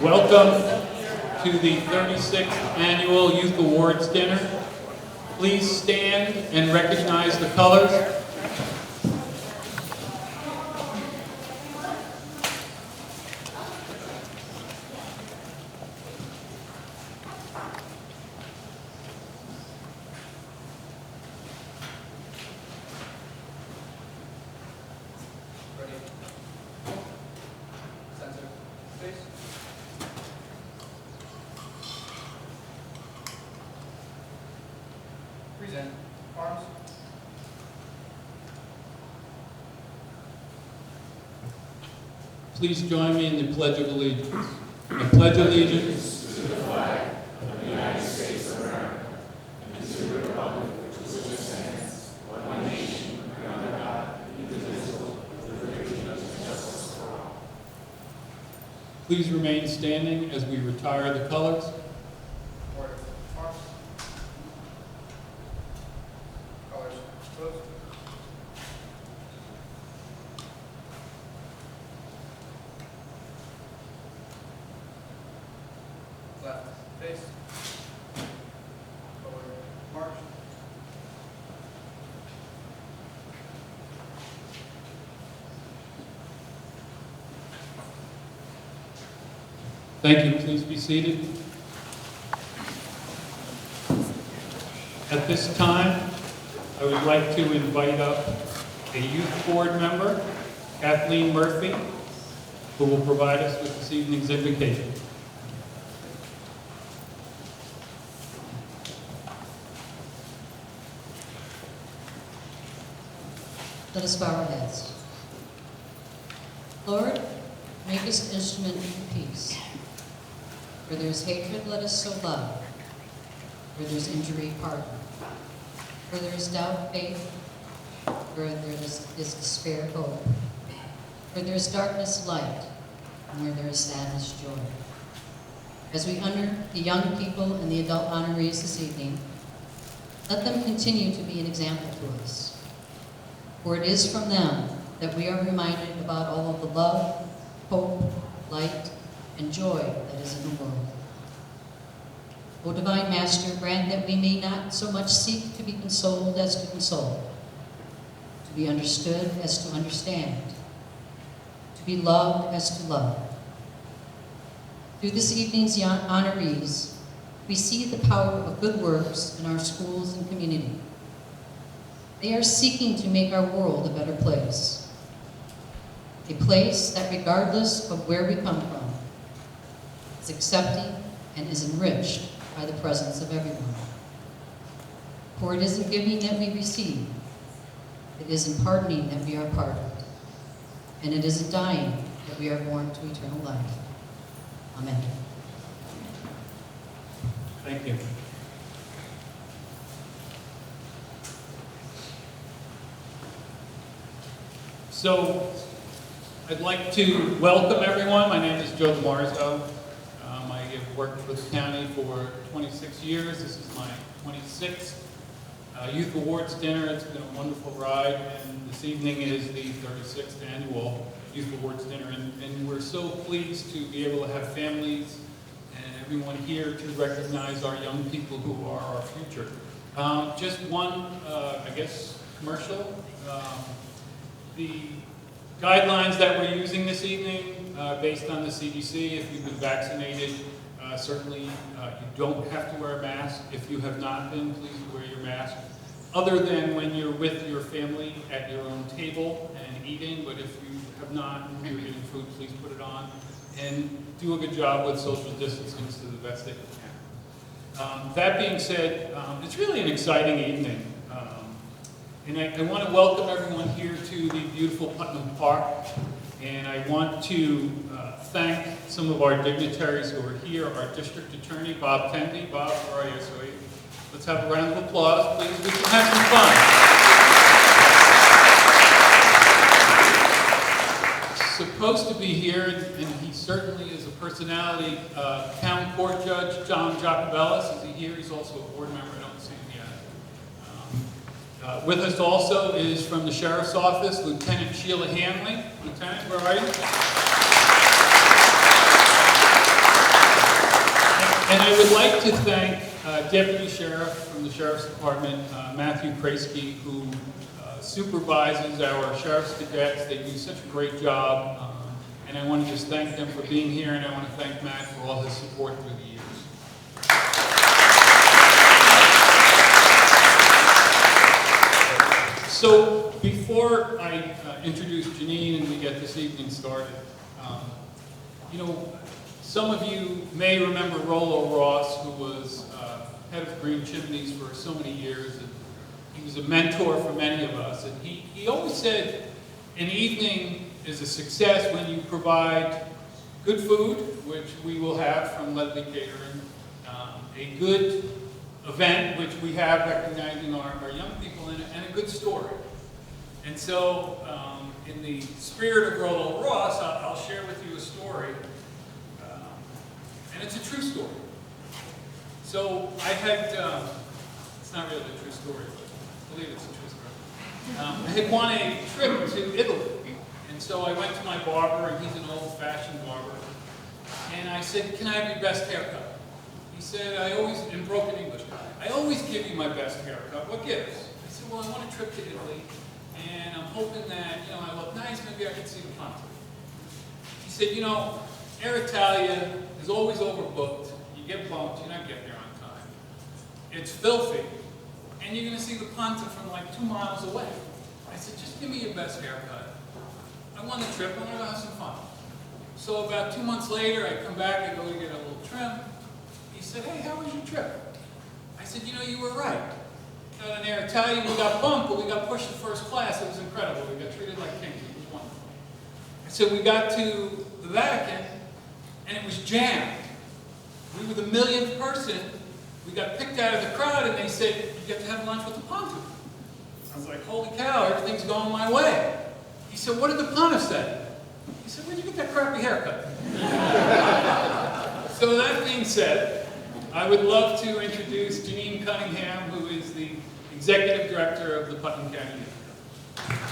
Welcome to the 36th Annual Youth Awards Dinner. Please stand and recognize the colors. Present. Arms. Please join me in the Pledge of Allegiance. I pledge allegiance to the flag of the United States of America and to the republic for which it stands, one nation, under God, indivisible, with liberty and justice for all. Please remain standing as we retire the colors. Order. Arms. Colors. Close. Left. Face. Forward. March. Thank you. Please be seated. At this time, I would like to invite up a youth board member, Kathleen Murphy, who will provide us with this evening's invocation. Let us bow our heads. Lord, make us instrument of peace. Where there is hatred, let us sow love. Where there is injury, pardon. Where there is doubt, faith. Where there is despair, hope. Where there is darkness, light. And where there is sadness, joy. As we honor the young people and the adult honorees this evening, let them continue to be an example to us. For it is from them that we are reminded about all of the love, hope, light, and joy that is in the world. O Divine Master, grant that we may not so much seek to be consoled as to console, to be understood as to understand, to be loved as to love. Through this evening's honorees, we see the power of good works in our schools and community. They are seeking to make our world a better place. A place that, regardless of where we come from, is accepting and is enriched by the presence of everyone. For it is in giving that we receive, it is in pardoning that we are pardoned, and it is in dying that we are born to eternal life. Amen. Thank you. So, I'd like to welcome everyone. My name is Joe Marzo. I have worked for the county for 26 years. This is my 26th Youth Awards Dinner. It's been a wonderful ride, and this evening is the 36th Annual Youth Awards Dinner, and we're so pleased to be able to have families and everyone here to recognize our young people who are our future. Just one, I guess, commercial. The guidelines that we're using this evening, based on the CDC, if you've been vaccinated, certainly you don't have to wear a mask. If you have not been, please wear your mask. Other than when you're with your family at your own table and eating, but if you have not, and you're eating food, please put it on. And do a good job with social distancing to the best that you can. That being said, it's really an exciting evening. And I want to welcome everyone here to the beautiful Putnam Park. And I want to thank some of our dignitaries who are here. Our District Attorney, Bob Tenby. Bob, where are you? So let's have a round of applause, please. We can have some fun. Supposed to be here, and he certainly is a personality, Town Court Judge John Jacobellis. Is he here? He's also a board member. I don't see him yet. With us also is from the Sheriff's Office, Lieutenant Sheila Hanley. Lieutenant, where are you? And I would like to thank Deputy Sheriff from the Sheriff's Department, Matthew Kraske, who supervises our Sheriff's cadets. They do such a great job. And I want to just thank them for being here, and I want to thank Matt for all his support through the years. So before I introduce Janine and we get this evening started, you know, some of you may remember Rollo Ross, who was head of Green Chimneys for so many years, and he was a mentor for many of us. And he always said an evening is a success when you provide good food, which we will have from Ledley Catering, a good event, which we have recognizing our young people, and a good story. And so, in the spirit of Rollo Ross, I'll share with you a story, and it's a true story. So I had, it's not really a true story, but I believe it's a true story. I had won a trip to Italy, and so I went to my barber, and he's an old-fashioned barber, and I said, "Can I have your best haircut?" He said, in broken English, "I always give you my best haircut. What gives?" I said, "Well, I want a trip to Italy, and I'm hoping that, you know, I look nice, maybe I can see the ponte." He said, "You know, Air Italia is always overbooked. You get bumped, you're not getting there on time. It's filthy, and you're going to see the ponte from like 2 miles away." I said, "Just give me your best haircut. I won the trip, I'm going to have some fun." So about 2 months later, I come back, I go to get a little trim. He said, "Hey, how was your trip?" I said, "You know, you were right. On Air Italia, we got bumped, but we got pushed to first class. It was incredible. We got treated like kings. It was wonderful." I said, "We got to the Vatican, and it was jammed. We were the millionth person. We got picked out of the crowd, and they said, 'You get to have lunch with the pontiff.'" I was like, "Holy cow, everything's going my way." He said, "What did the pontiff say?" He said, "Where'd you get that crappy haircut?" So that being said, I would love to introduce Janine Cunningham, who is the Executive Director of the Putnam County Youth Bureau.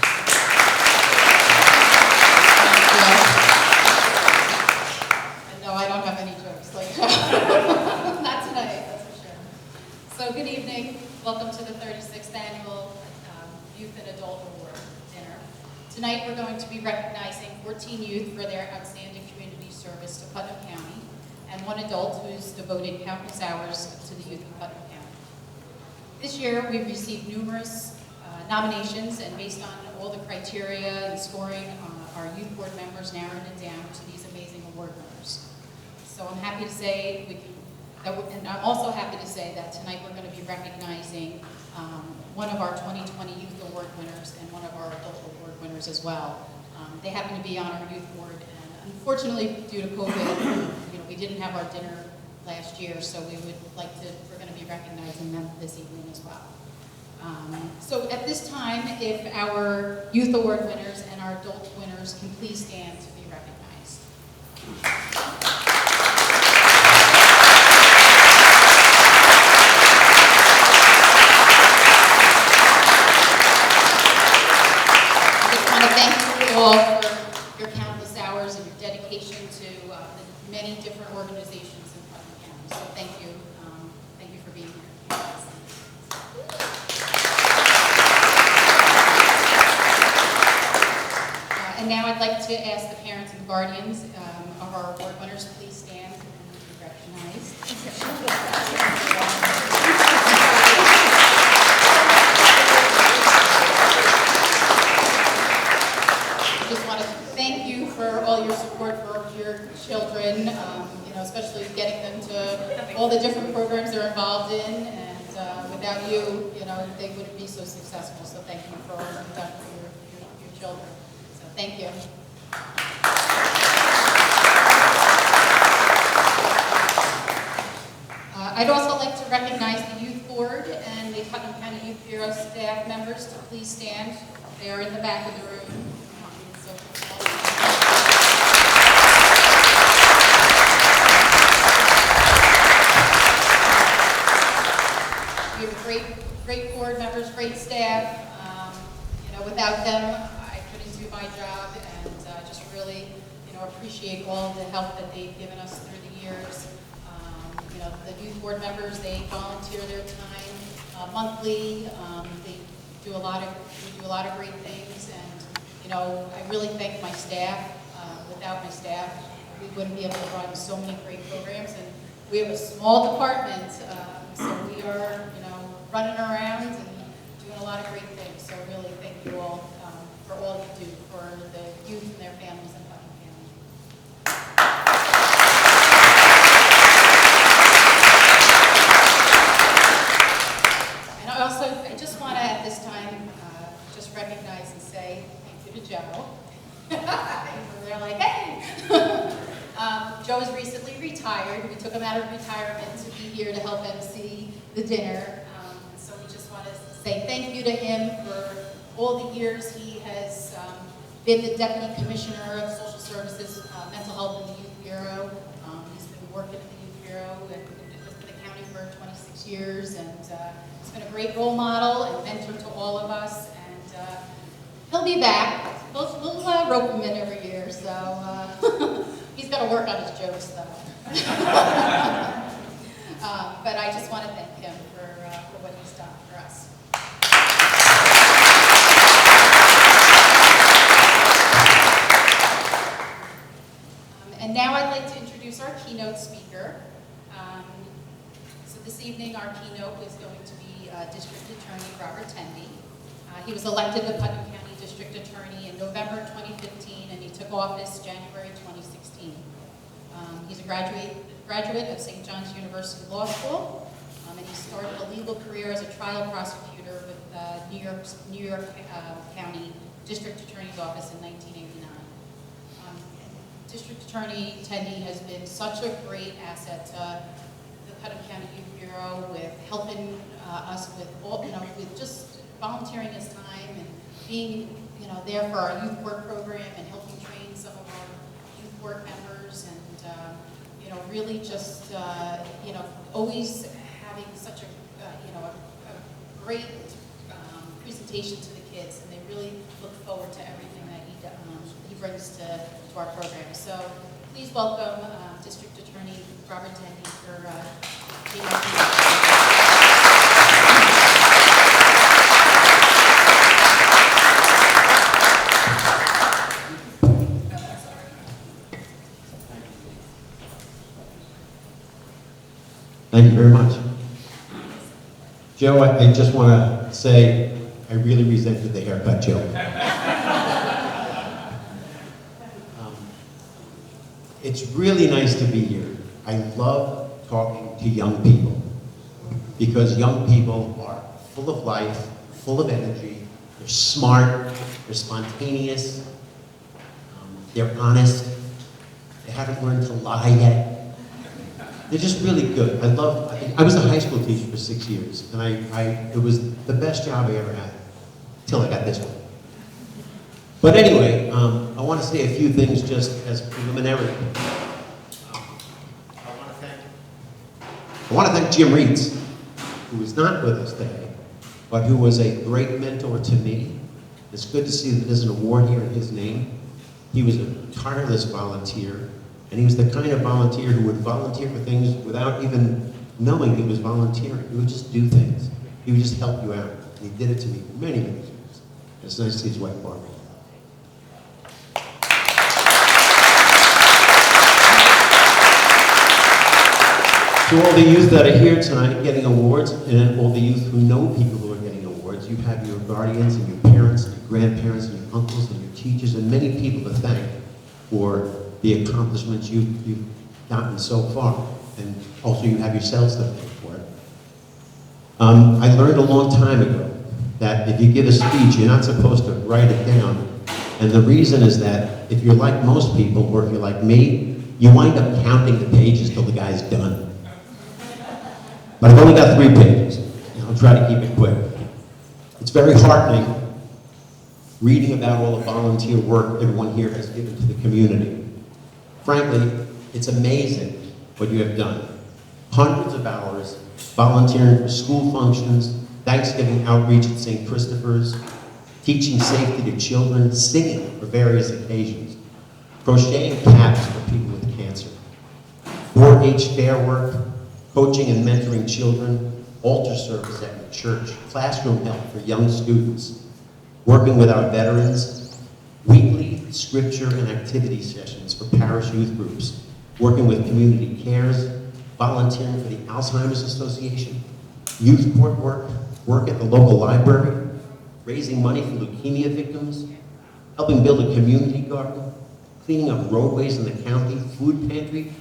No, I don't have any jokes like that. Not tonight, that's for sure. So good evening. Welcome to the 36th Annual Youth and Adult Award Dinner. Tonight we're going to be recognizing 14 youth for their outstanding community service to Putnam County, and 1 adult who's devoted countless hours to the youth of Putnam County. This year we've received numerous nominations, and based on all the criteria and scoring, our youth board members narrowed it down to these amazing award winners. So I'm happy to say and I'm also happy to say that tonight we're going to be recognizing one of our 2020 Youth Award winners and one of our Adult Award winners as well. They happen to be on our youth board, and unfortunately, due to COVID, we didn't have our dinner last year, so we're going to be recognizing them this evening as well. So at this time, if our Youth Award winners and our Adult winners can please stand to be recognized. Thank you all for your countless hours and your dedication to the many different organizations in Putnam County. So thank you. Thank you for being here. And now I'd like to ask the parents and guardians of our award winners to please stand and be recognized. Thank you for all your support for your children, especially getting them to all the different programs they're involved in, and without you, they wouldn't be so successful. So thank you for all you've done for your children. So thank you. I'd also like to recognize the Youth Board and the Putnam County Youth Bureau staff members to please stand. They are in the back of the room. We have great board members, great staff. Without them, I couldn't do my job, and just really, appreciate all the help that they've given us through the years. the youth board members, they volunteer their time monthly. They do a lot of great things, and I really thank my staff. Without my staff, we wouldn't be able to run so many great programs. And we have a small department, so we are running around and doing a lot of great things. So really thank you all for all you do for the youth and their families in Putnam County. And I just want to at this time just recognize and say thank you to Joe. They're like, hey! Joe is recently retired. We took him out of retirement to be here to help MC the dinner. So we just want to say thank you to him for all the years he has been the Deputy Commissioner of Social Services, Mental Health in the Youth Bureau. He's been working at the Youth Bureau and with the county for 26 years. And he's been a great role model and mentor to all of us. And he'll be back. We'll rope him in every year, so he's got to work on his jokes, though. But I just want to thank him for what he's done for us. And now I'd like to introduce our keynote speaker. So this evening, our keynote is going to be District Attorney Robert Tenby. He was elected the Putnam County District Attorney in November 2015, and he took office January 2016. He's a graduate of St. John's University Law School, and he started a legal career as a trial prosecutor with New York County District Attorney's Office in 1989. District Attorney Tenby has been such a great asset to the Putnam County Youth Bureau with helping us with all, with just volunteering his time and being, there for our youth work program and helping train some of our youth work members, and really just always having such a great presentation to the kids, and they really look forward to everything that he brings to our program. So please welcome District Attorney Robert Tenby for being our keynote. Thank you very much. Joe, I just want to say I really resented the haircut, Joe. It's really nice to be here. I love talking to young people because young people are full of life, full of energy, they're smart, they're spontaneous, they're honest, they haven't learned to lie yet. They're just really good. I was a high school teacher for 6 years, and it was the best job I ever had, till I got this one. But anyway, I want to say a few things just as preliminary. I want to thank Jim Reeds, who is not with us today, but who was a great mentor to me. It's good to see that there's an award here in his name. He was a tireless volunteer. And he was the kind of volunteer who would volunteer for things without even knowing he was volunteering. He would just do things. He would just help you out. And he did it to me for many, many years. It's nice to see his wife, Barbara. To all the youth that are here tonight getting awards, and all the youth who know people who are getting awards, you have your guardians and your parents and your grandparents and your uncles and your teachers and many people to thank for the accomplishments you've gotten so far, and also you have yourselves to thank for it. I learned a long time ago that if you give a speech, you're not supposed to write it down, and the reason is that if you're like most people, or if you're like me, you wind up counting the pages till the guy's done. But I've only got 3 pages, and I'll try to keep it quick. It's very heartening reading about all the volunteer work everyone here has given to the community. Frankly, it's amazing what you have done. Hundreds of hours volunteering for school functions, Thanksgiving outreach at St. Christopher's, teaching safety to children, singing for various occasions, crocheting caps for people with cancer, 4-H fair work, coaching and mentoring children, altar service at your church, classroom help for young students, working with our veterans, weekly scripture and activity sessions for parish youth groups, working with community cares, volunteering for the Alzheimer's Association, youth court work at the local library, raising money for leukemia victims, helping build a community garden, cleaning up roadways in the county, food pantry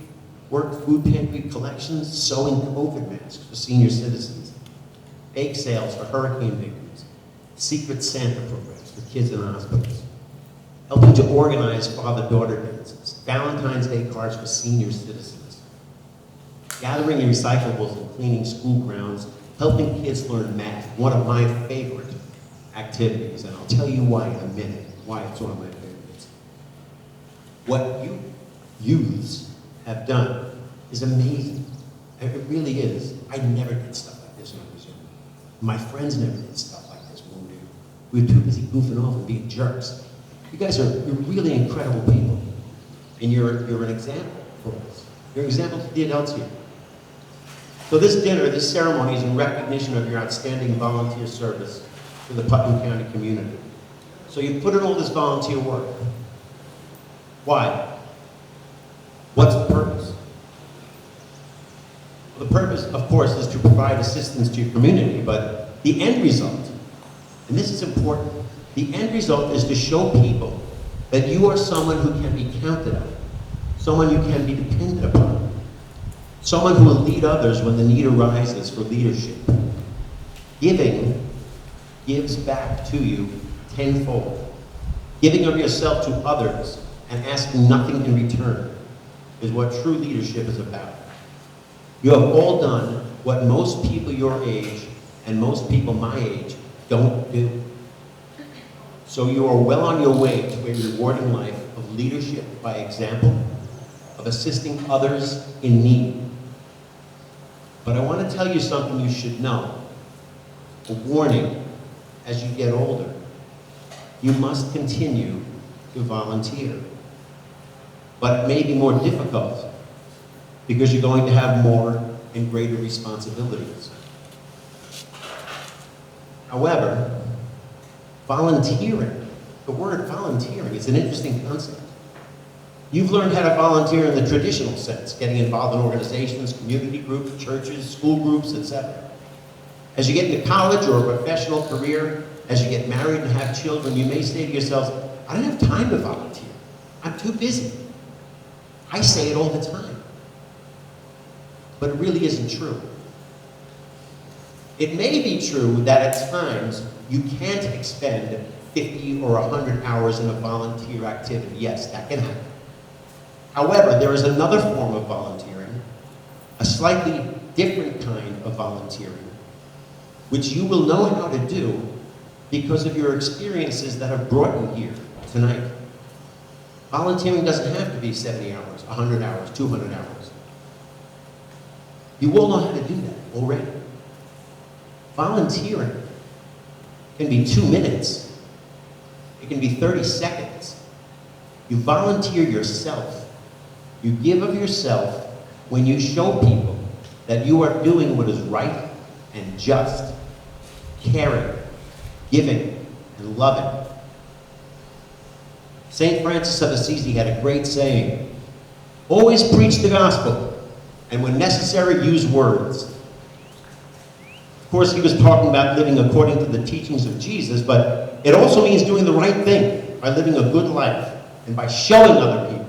collections, sewing COVID masks for senior citizens, bake sales for hurricane victims, Secret Santa programs for kids in hospitals, helping to organize father-daughter dances, Valentine's Day cards for senior citizens, gathering recyclables and cleaning school grounds, helping kids learn math, one of my favorite activities, and I'll tell you why in a minute, why it's one of my favorites. What you youths have done is amazing. It really is. I never did stuff like this when I was young. My friends never did stuff like this when we were too busy goofing off and being jerks. You guys you're really incredible people. And you're an example for us. You're an example to the adults here. So this dinner, this ceremony is in recognition of your outstanding volunteer service to the Putnam County community. So you put in all this volunteer work. Why? What's the purpose? Well, the purpose, of course, is to provide assistance to your community, but the end result, and this is important, the end result is to show people that you are someone who can be counted on, someone you can be depended upon, someone who will lead others when the need arises for leadership. Giving gives back to you tenfold. Giving of yourself to others and asking nothing in return is what true leadership is about. You have all done what most people your age and most people my age don't do. So you are well on your way to a rewarding life of leadership by example, of assisting others in need. But I want to tell you something you should know. A warning, as you get older, you must continue to volunteer. But it may be more difficult because you're going to have more and greater responsibilities. However, volunteering, the word volunteering is an interesting concept. You've learned how to volunteer in the traditional sense, getting involved in organizations, community groups, churches, school groups, etc. As you get into college or a professional career, as you get married and have children, you may say to yourselves, I don't have time to volunteer. I'm too busy. I say it all the time. But it really isn't true. It may be true that at times you can't expend 50 or 100 hours in a volunteer activity. Yes, that can happen. However, there is another form of volunteering, a slightly different kind of volunteering, which you will know how to do because of your experiences that have brought you here tonight. Volunteering doesn't have to be 70 hours, 100 hours, 200 hours. You all know how to do that already. Volunteering can be 2 minutes. It can be 30 seconds. You volunteer yourself. You give of yourself when you show people that you are doing what is right and just, caring, giving, and loving. St. Francis of Assisi had a great saying, always preach the gospel, and when necessary, use words. Of course, he was talking about living according to the teachings of Jesus, but it also means doing the right thing by living a good life and by showing other people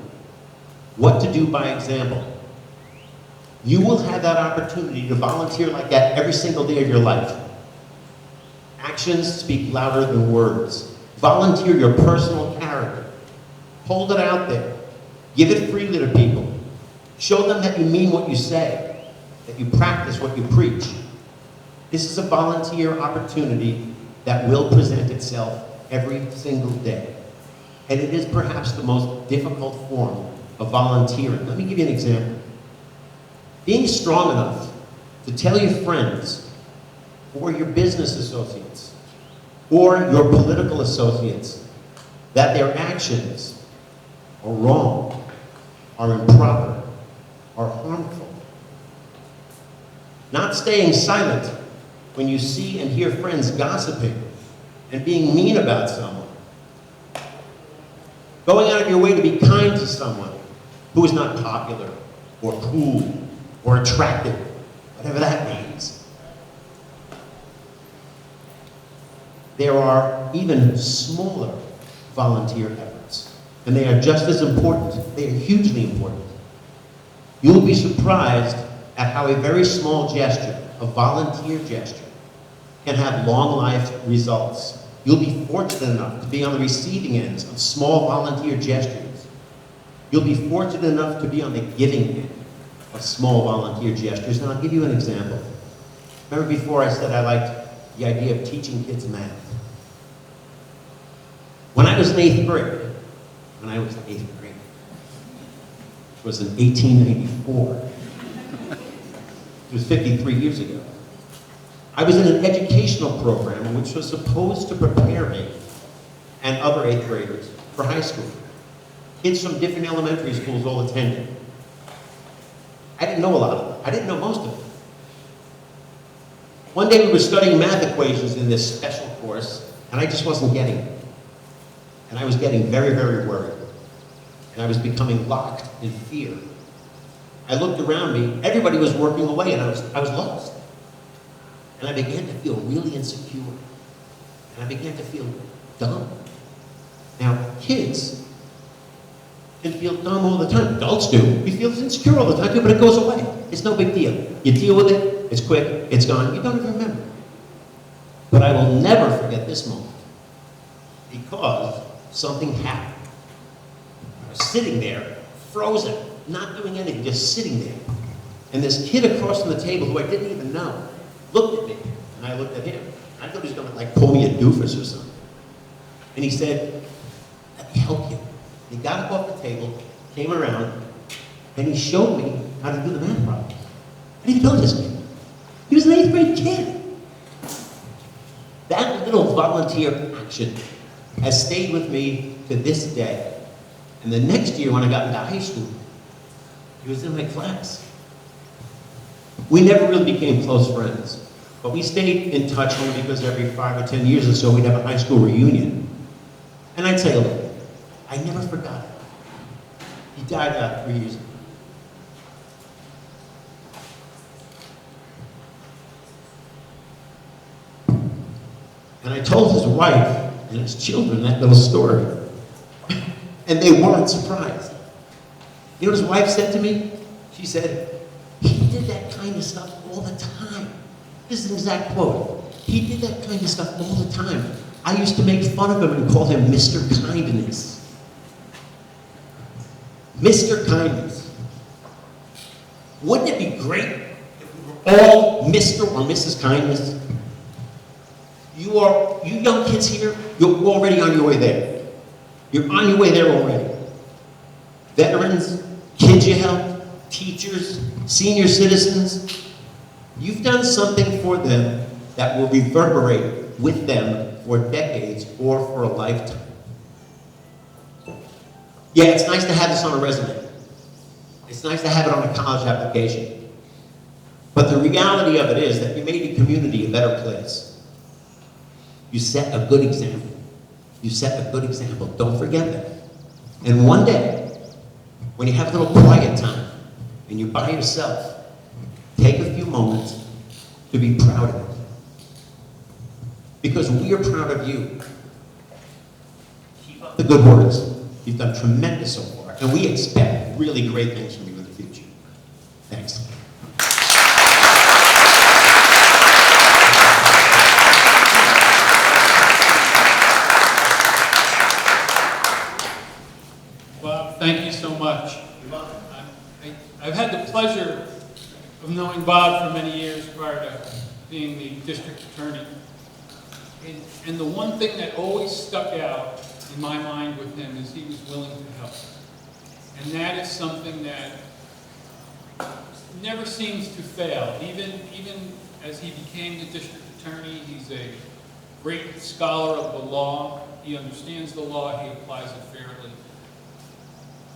what to do by example. You will have that opportunity to volunteer like that every single day of your life. Actions speak louder than words. Volunteer your personal character. Hold it out there. Give it freely to people. Show them that you mean what you say, that you practice what you preach. This is a volunteer opportunity that will present itself every single day. And it is perhaps the most difficult form of volunteering. Let me give you an example. Being strong enough to tell your friends or your business associates or your political associates that their actions are wrong, are improper, are harmful. Not staying silent when you see and hear friends gossiping and being mean about someone. Going out of your way to be kind to someone who is not popular or cool or attractive, whatever that means. There are even smaller volunteer efforts, and they are just as important. They are hugely important. You'll be surprised at how a very small gesture, a volunteer gesture, can have long life results. You'll be fortunate enough to be on the receiving ends of small volunteer gestures. You'll be fortunate enough to be on the giving end of small volunteer gestures, and I'll give you an example. Remember before I said I liked the idea of teaching kids math? When I was in 8th grade, it was in 1894, it was 53 years ago, I was in an educational program which was supposed to prepare me and other 8th graders for high school. Kids from different elementary schools all attended. I didn't know a lot of them. I didn't know most of them. One day we were studying math equations in this special course, and I just wasn't getting it. And I was getting very, very worried. And I was becoming locked in fear. I looked around me, everybody was working away, and I was lost. And I began to feel really insecure. And I began to feel dumb. Now, kids can feel dumb all the time. Adults do. We feel insecure all the time too, but it goes away. It's no big deal. You deal with it, it's quick, it's gone, you don't even remember. But I will never forget this moment, because something happened. I was sitting there, frozen, not doing anything, just sitting there. And this kid across from the table, who I didn't even know, looked at me, and I looked at him. I thought he was going to call me a doofus or something. And he said, "Let me help you." He got up off the table, came around, and he showed me how to do the math problems. I didn't know this kid. He was an 8th grade kid. That little volunteer action has stayed with me to this day. And the next year when I got into high school, he was in my class. We never really became close friends, but we stayed in touch only because every 5 or 10 years or so we'd have a high school reunion. And I'd say, look, I never forgot it. He died about 3 years ago. And I told his wife and his children that little story. And they weren't surprised. You know what his wife said to me? She said, "He did that kind of stuff all the time." This is an exact quote. "He did that kind of stuff all the time. I used to make fun of him and call him Mr. Kindness." Mr. Kindness. Wouldn't it be great if we were all Mr. or Mrs. Kindness? You young kids here, you're already on your way there. You're on your way there already. Veterans, kids you help, teachers, senior citizens, you've done something for them that will reverberate with them for decades or for a lifetime. Yeah, it's nice to have this on a resume. It's nice to have it on a college application. But the reality of it is that you made the community a better place. You set a good example. You set a good example. Don't forget that. And one day, when you have a little quiet time and you're by yourself, take a few moments to be proud of it. Because we are proud of you. Keep up the good works. You've done tremendous so far, and we expect really great things from you in the future. Thanks. Bob, thank you so much. I've had the pleasure of knowing Bob for many years prior to being the district attorney. And the one thing that always stuck out in my mind with him is he was willing to help. And that is something that never seems to fail. Even as he became the district attorney, he's a great scholar of the law. He understands the law, he applies it fairly.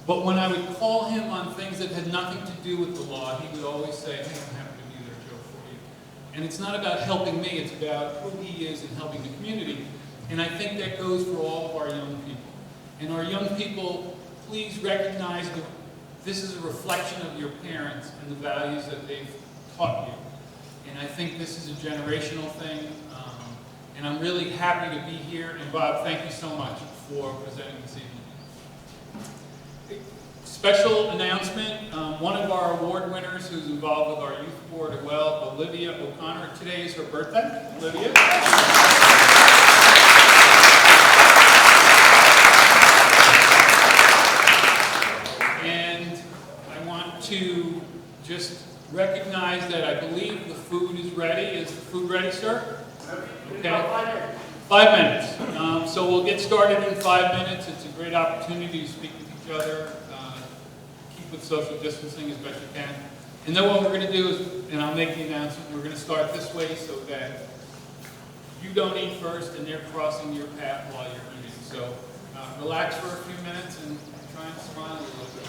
But when I would call him on things that had nothing to do with the law, he would always say, "Hey, I'm happy to be there, Joe, for And it's not about helping me, it's about who he is and helping the community. And I think that goes for all of our young people. And our young people, please recognize that this is a reflection of your parents and the values that they've taught you. And I think this is a generational thing. And I'm really happy to be here. And Bob, thank you so much for presenting this evening. Special announcement, one of our award winners who's involved with our youth board as well, Olivia O'Connor. Today is her birthday. Olivia. And I want to just recognize that I believe the food is ready. Is the food ready, sir? Okay. 5 minutes. So we'll get started in 5 minutes. It's a great opportunity to speak with each other, keep with social distancing as best you can. And then what we're going to do is, and I'll make the announcement, we're going to start this way so that you don't eat first and they're crossing your path while you're eating. So relax for a few minutes and try and smile a little bit.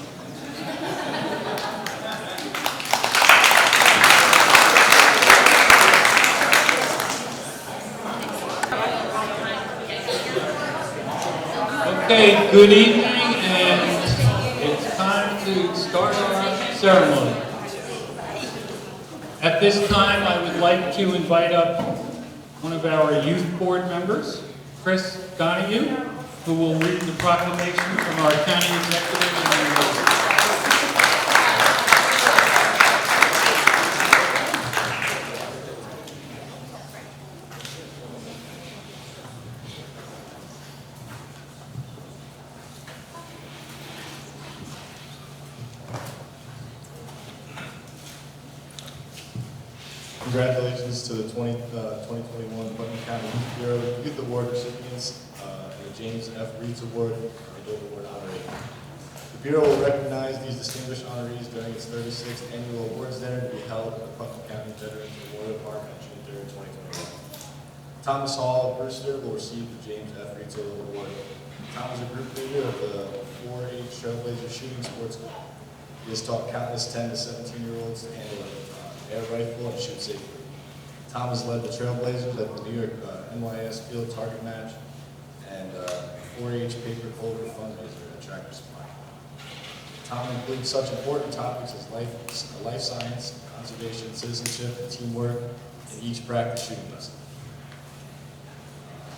Okay, good evening, and it's time to start our ceremony. At this time, I would like to invite up one of our youth board members, Chris Donahue, who will read the proclamation from our county executive and mayor. Congratulations to the 2021 Putnam County Youth Bureau Youth Award recipients and the James F. Reeds Award and Adult Award honoree. The Bureau will recognize these distinguished honorees during its 36th annual awards dinner to be held at the Putnam County Veterans Memorial Park on June 3rd, 2021. Thomas Hall of Brewster will receive the James F. Reeds Award. Tom is a group leader of the 4-H Trailblazer Shooting Sports Club. He has taught countless 10 to 17-year-olds to handle air rifle and shoot safely. Tom has led the Trailblazers at the New York NYS Field Target Match and 4-H Paper Clover fundraiser at Tractor Supply. Tom includes such important topics as life science, conservation, citizenship, and teamwork in each practice shooting lesson.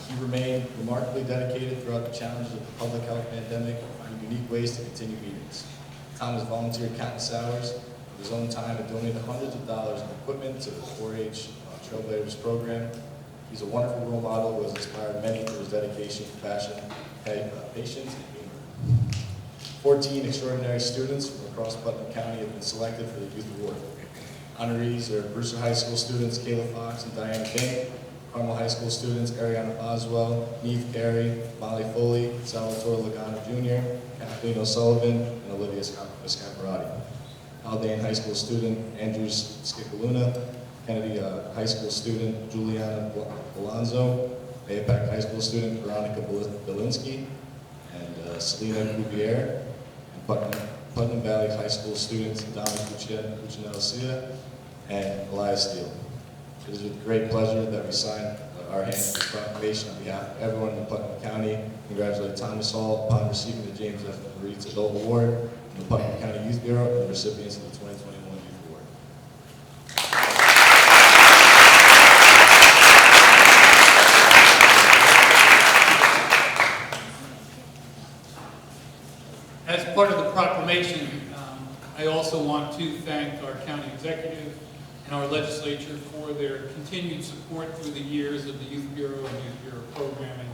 He remained remarkably dedicated throughout the challenges of the public health pandemic, finding unique ways to continue meetings. Tom has volunteered countless hours his own time and donated hundreds of dollars in equipment to the 4-H Trailblazers program. He's a wonderful role model who has inspired many through his dedication, compassion, patience, and humor. 14 extraordinary students from across Putnam County have been selected for the Youth Award. Honorees are Brewster High School students Kayla Fox and Dianna Minkrower, Carmel High School students Ariana Boswell, Neith Carey, Molly Foley, Salvatore Logano Jr., Kathleen Sullivan, and Olivia Scabironi. Haldane High School student Andrew Skicaluna, Kennedy High School student Giuliana Balzano, Mayapack High School student Veronica Belinsky, and Selena Cuvier, and Putnam Valley High School students Donna Cuccinella and Elias Steele. It is with great pleasure that we sign our hands to the proclamation on behalf of everyone in Putnam County. Congratulate Thomas Hall upon receiving the James F. Reeds Adult Award from the Putnam County Youth Bureau and the recipients of the 2021 Youth Award. As part of the proclamation, I also want to thank our county executive and our legislature for their continued support through the years of the Youth Bureau and Youth Bureau programming.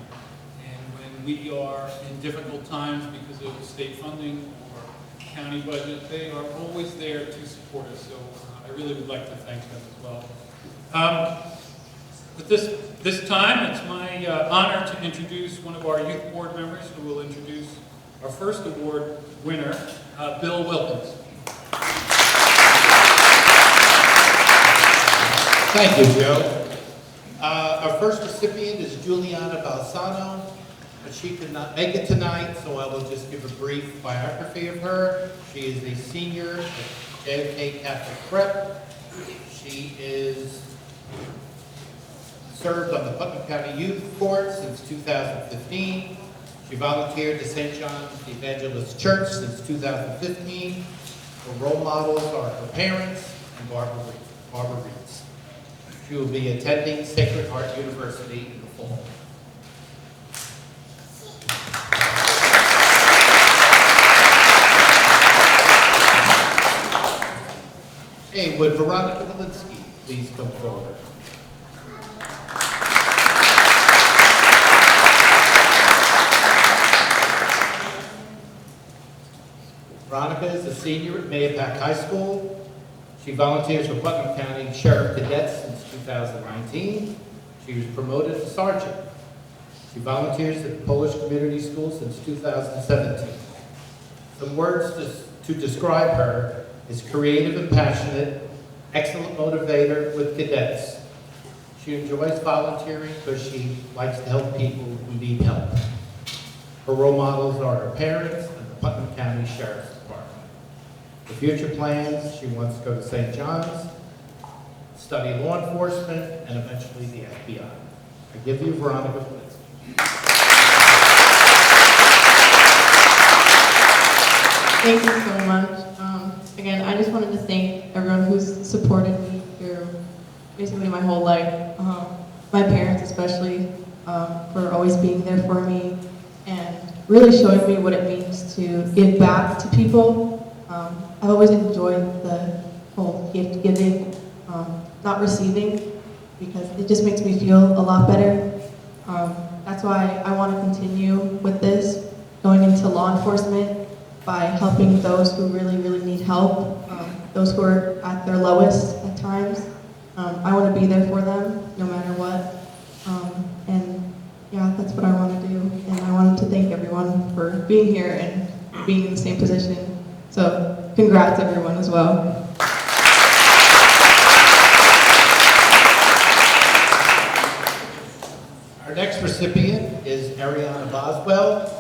And when we are in difficult times because of state funding or county budget, they are always there to support us. So I really would like to thank them as well. But this time, it's my honor to introduce one of our youth board members who will introduce our first award winner, Bill Wilkins. Thank you, Joe. Our first recipient is Giuliana Balzano, but she could not make it tonight, so I will just give a brief biography of her. She is a senior at JFK Catholic Prep. She is Served on the Putnam County Youth Board since 2015. She volunteered to St. John's Evangelist Church since 2015. Her role models are her parents and Barbara Reeds. She will be attending Sacred Heart University in the fall. Hey, would Veronica Walensky please come forward? Veronica is a senior at Mayapack High School. She volunteers for Putnam County Sheriff Cadets since 2019. She was promoted to sergeant. She volunteers at the Polish Community School since 2017. Some words to describe her is creative and passionate, excellent motivator with cadets. She enjoys volunteering because she likes to help people who need help. Her role models are her parents and the Putnam County Sheriff's Department. For future plans, she wants to go to St. John's, study law enforcement, and eventually the FBI. I give you Veronica Walensky. Thank you so much. Again, I just wanted to thank everyone who's supported me through basically my whole life. My parents especially, for always being there for me and really showing me what it means to give back to people. I've always enjoyed the whole gift giving, not receiving, because it just makes me feel a lot better. That's why I want to continue with this, going into law enforcement by helping those who really, really need help, those who are at their lowest at times. I want to be there for them no matter what. And yeah, that's what I want to do. And I wanted to thank everyone for being here and being in the same position. So congrats everyone as well. Our next recipient is Ariana Boswell.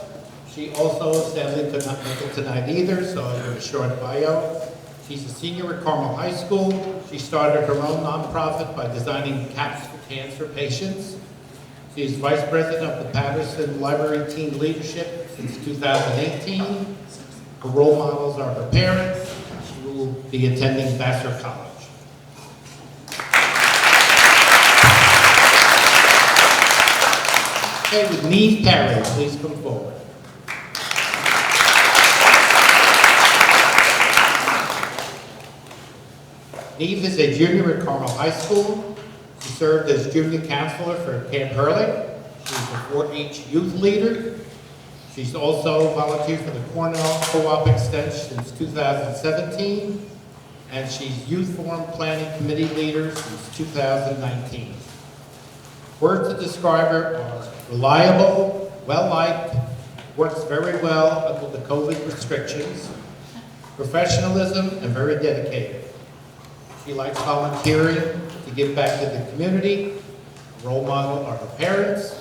She also sadly could not make it tonight either, so I'll give a short bio. She's a senior at Carmel High School. She started her own nonprofit by designing caps for cancer patients. She is vice president of the Patterson Library Team Leadership since 2018. Her role models are her parents. She will be attending Vassar College. Okay, with Neve Perry, please come forward. Neve is a junior at Carmel High School. She served as junior counselor for Camp Hurley. She's a 4-H youth leader. She's also volunteered for the Cornell Co-op Extension since 2017, and she's Youth Forum Planning Committee leader since 2019. Words to describe her are reliable, well-liked, works very well under the COVID restrictions, professionalism, and very dedicated. She likes volunteering to give back to the community. A role model are her parents.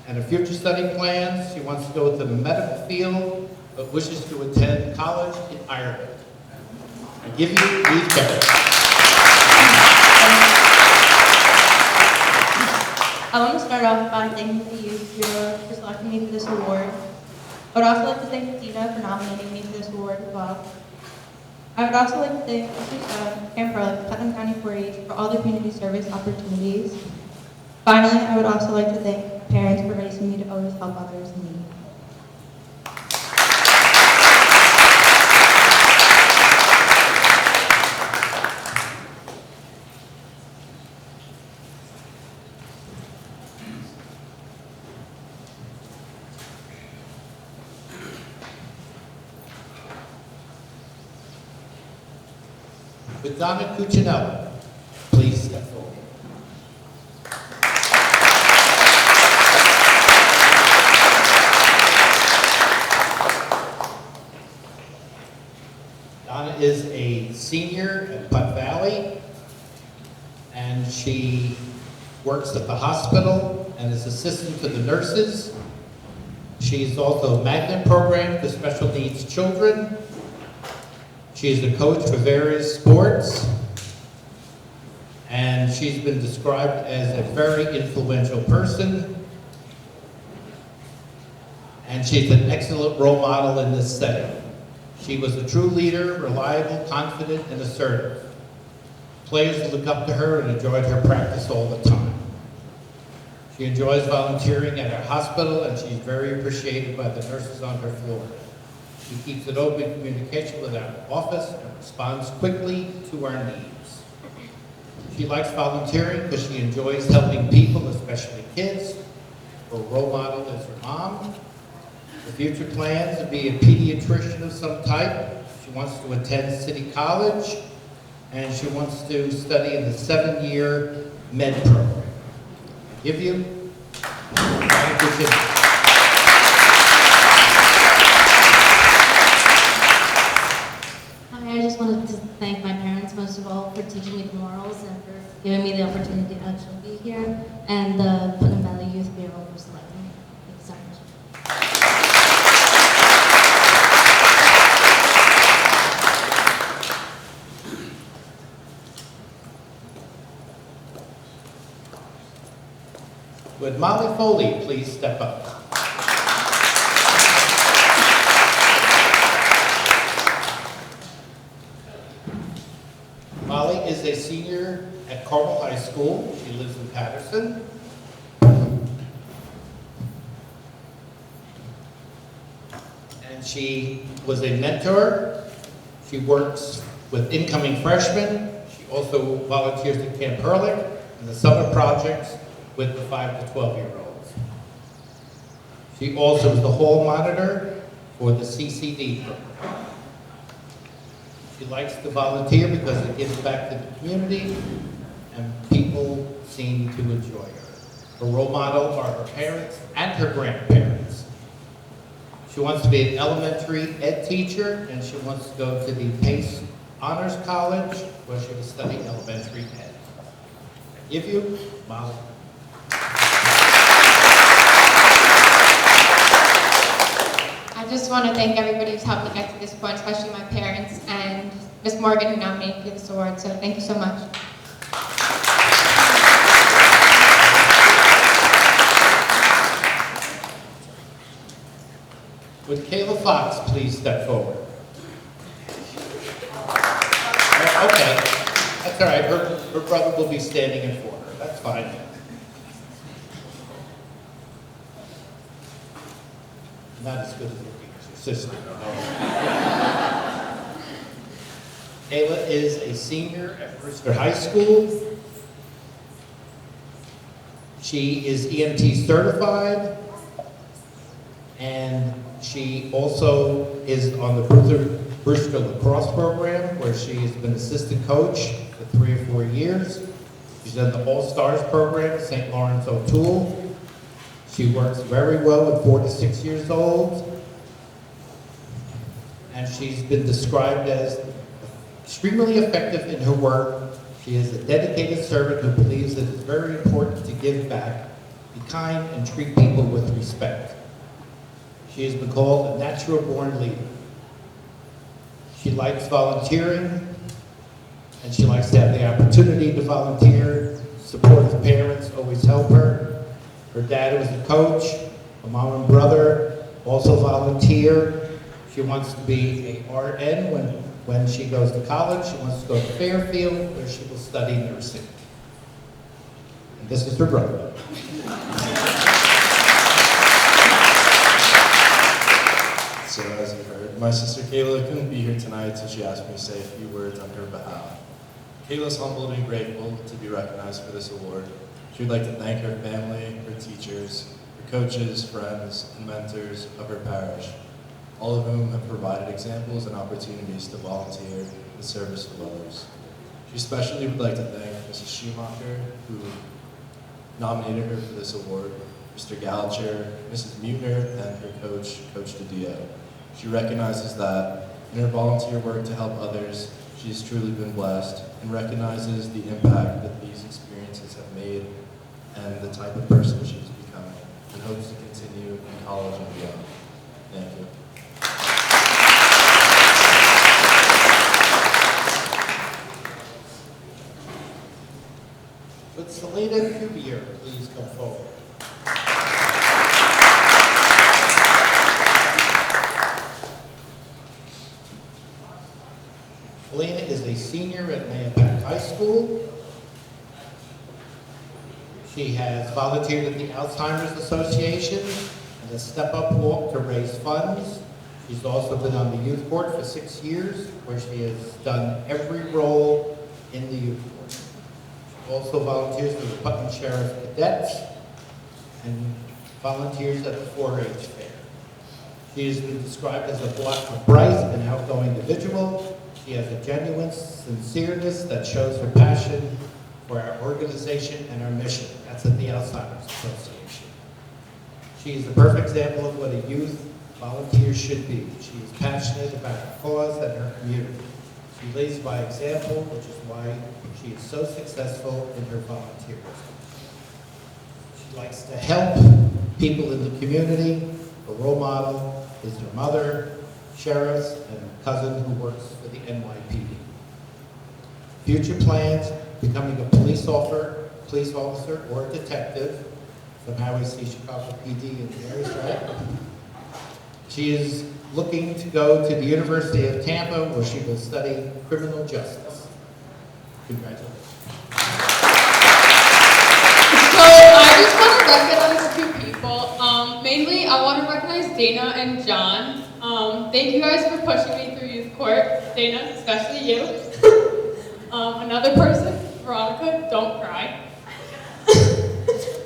And her future study plans, she wants to go to the medical field, but wishes to attend college in Ireland. I give you Neve Perry. I want to start off by thanking the Youth Bureau for selecting me for this award. I would also like to thank Dina for nominating me for this award as well. I would also like to thank Camp Hurley, Putnam County 4-H for all the community service opportunities. Finally, I would also like to thank my parents for raising me to always help others in need. With Donna Cuccinella, please step forward. Donna is a senior at Putt Valley, and she works at the hospital and is assistant to the nurses. She's also a magnet program for special needs children. She is the coach for various sports, And she's been described as a very influential person. And she's an excellent role model in this setting. She was a true leader, reliable, confident, and assertive. Players look up to her and enjoyed her practice all the time. She enjoys volunteering at her hospital, and she's very appreciated by the nurses on her floor. She keeps an open communication with our office and responds quickly to our needs. She likes volunteering because she enjoys helping people, especially kids. Her role model is her mom. Her future plans to be a pediatrician of some type. She wants to attend City College, and she wants to study in the 7-year med program. Give you. Thank you, Jim. Hi, I just wanted to thank my parents most of all for teaching me the morals and for giving me the opportunity to actually be here, and the Putnam Valley Youth Bureau for selecting me. Thank you so much. Would Molly Foley please step up? Molly is a senior at Carmel High School. She lives in Patterson. And she was a mentor. She works with incoming freshmen. She also volunteers at Camp Hurlick and the summer projects with the 5 to 12-year-olds. She also is the hall monitor for the CCD program. She likes to volunteer because it gives back to the community, and people seem to enjoy her. Her role model are her parents and her grandparents. She wants to be an elementary ed teacher, and she wants to go to the Pace Honors College, where she will study elementary ed. I give you Molly. I just want to thank everybody who's helped me get to this point, especially my parents and Ms. Morgan, who nominated me for this award. So thank you so much. Would Kayla Fox please step forward? Okay, that's all right. Her brother will be standing in for her. That's fine. Not as good as your sister. Kayla is a senior at Brewster High School. She is EMT certified, and she also is on the Brewster lacrosse program, where she has been assistant coach for 3 or 4 years. She's done the All-Stars program at St. Lawrence O'Toole. She works very well at 4 to 6 years old, and she's been described as extremely effective in her work. She is a dedicated servant who believes that it's very important to give back, be kind, and treat people with respect. She has been called a natural-born leader. She likes volunteering, and she likes to have the opportunity to volunteer. Supportive parents always help her. Her dad was a coach. Her mom and brother also volunteer. She wants to be a RN when she goes to college. She wants to go to Fairfield, where she will study nursing. And this is her brother. So as you heard, my sister Kayla couldn't be here tonight, so she asked me to say a few words on her behalf. Kayla's humbled and grateful to be recognized for this award. She would like to thank her family, her teachers, her coaches, friends, and mentors of her parish, all of whom have provided examples and opportunities to volunteer in the service of others. She especially would like to thank Mrs. Schumacher, who nominated her for this award, Mr. Gallagher, Mrs. Mutner, and her coach, Coach DiDio. She recognizes that in her volunteer work to help others, she has truly been blessed, and recognizes the impact that these experiences have made and the type of person she is becoming, and hopes to continue in college and beyond. Thank you. senior at Lynnea High School. She has volunteered at the Alzheimer's Association and the Step Up Walk to raise funds. She's also been on the youth court for 6 years, where she has done every role in the youth court. She also volunteers for the Putnam Sheriff Cadets and volunteers at the 4-H fair. She has been described as a bright and outgoing individual. She has a genuine sincereness that shows her passion for our organization and our mission. That's at the Alzheimer's Association. She is the perfect example of what a youth volunteer should be. She is passionate about her cause and her community. She leads by example, which is why she is so successful in her volunteerism. She likes to help people in the community. Her role model is her mother, sheriffs, and her cousin who works for the NYPD. Future plans: becoming a police officer or a detective. Somehow we see Chicago PD in there, right? She is looking to go to the University of Tampa, where she will study criminal justice. Congratulations. So I just want to recognize two people. Mainly, I want to recognize Dana and John. Thank you guys for pushing me through youth court. Dana, especially you. Another person, Veronica, don't cry.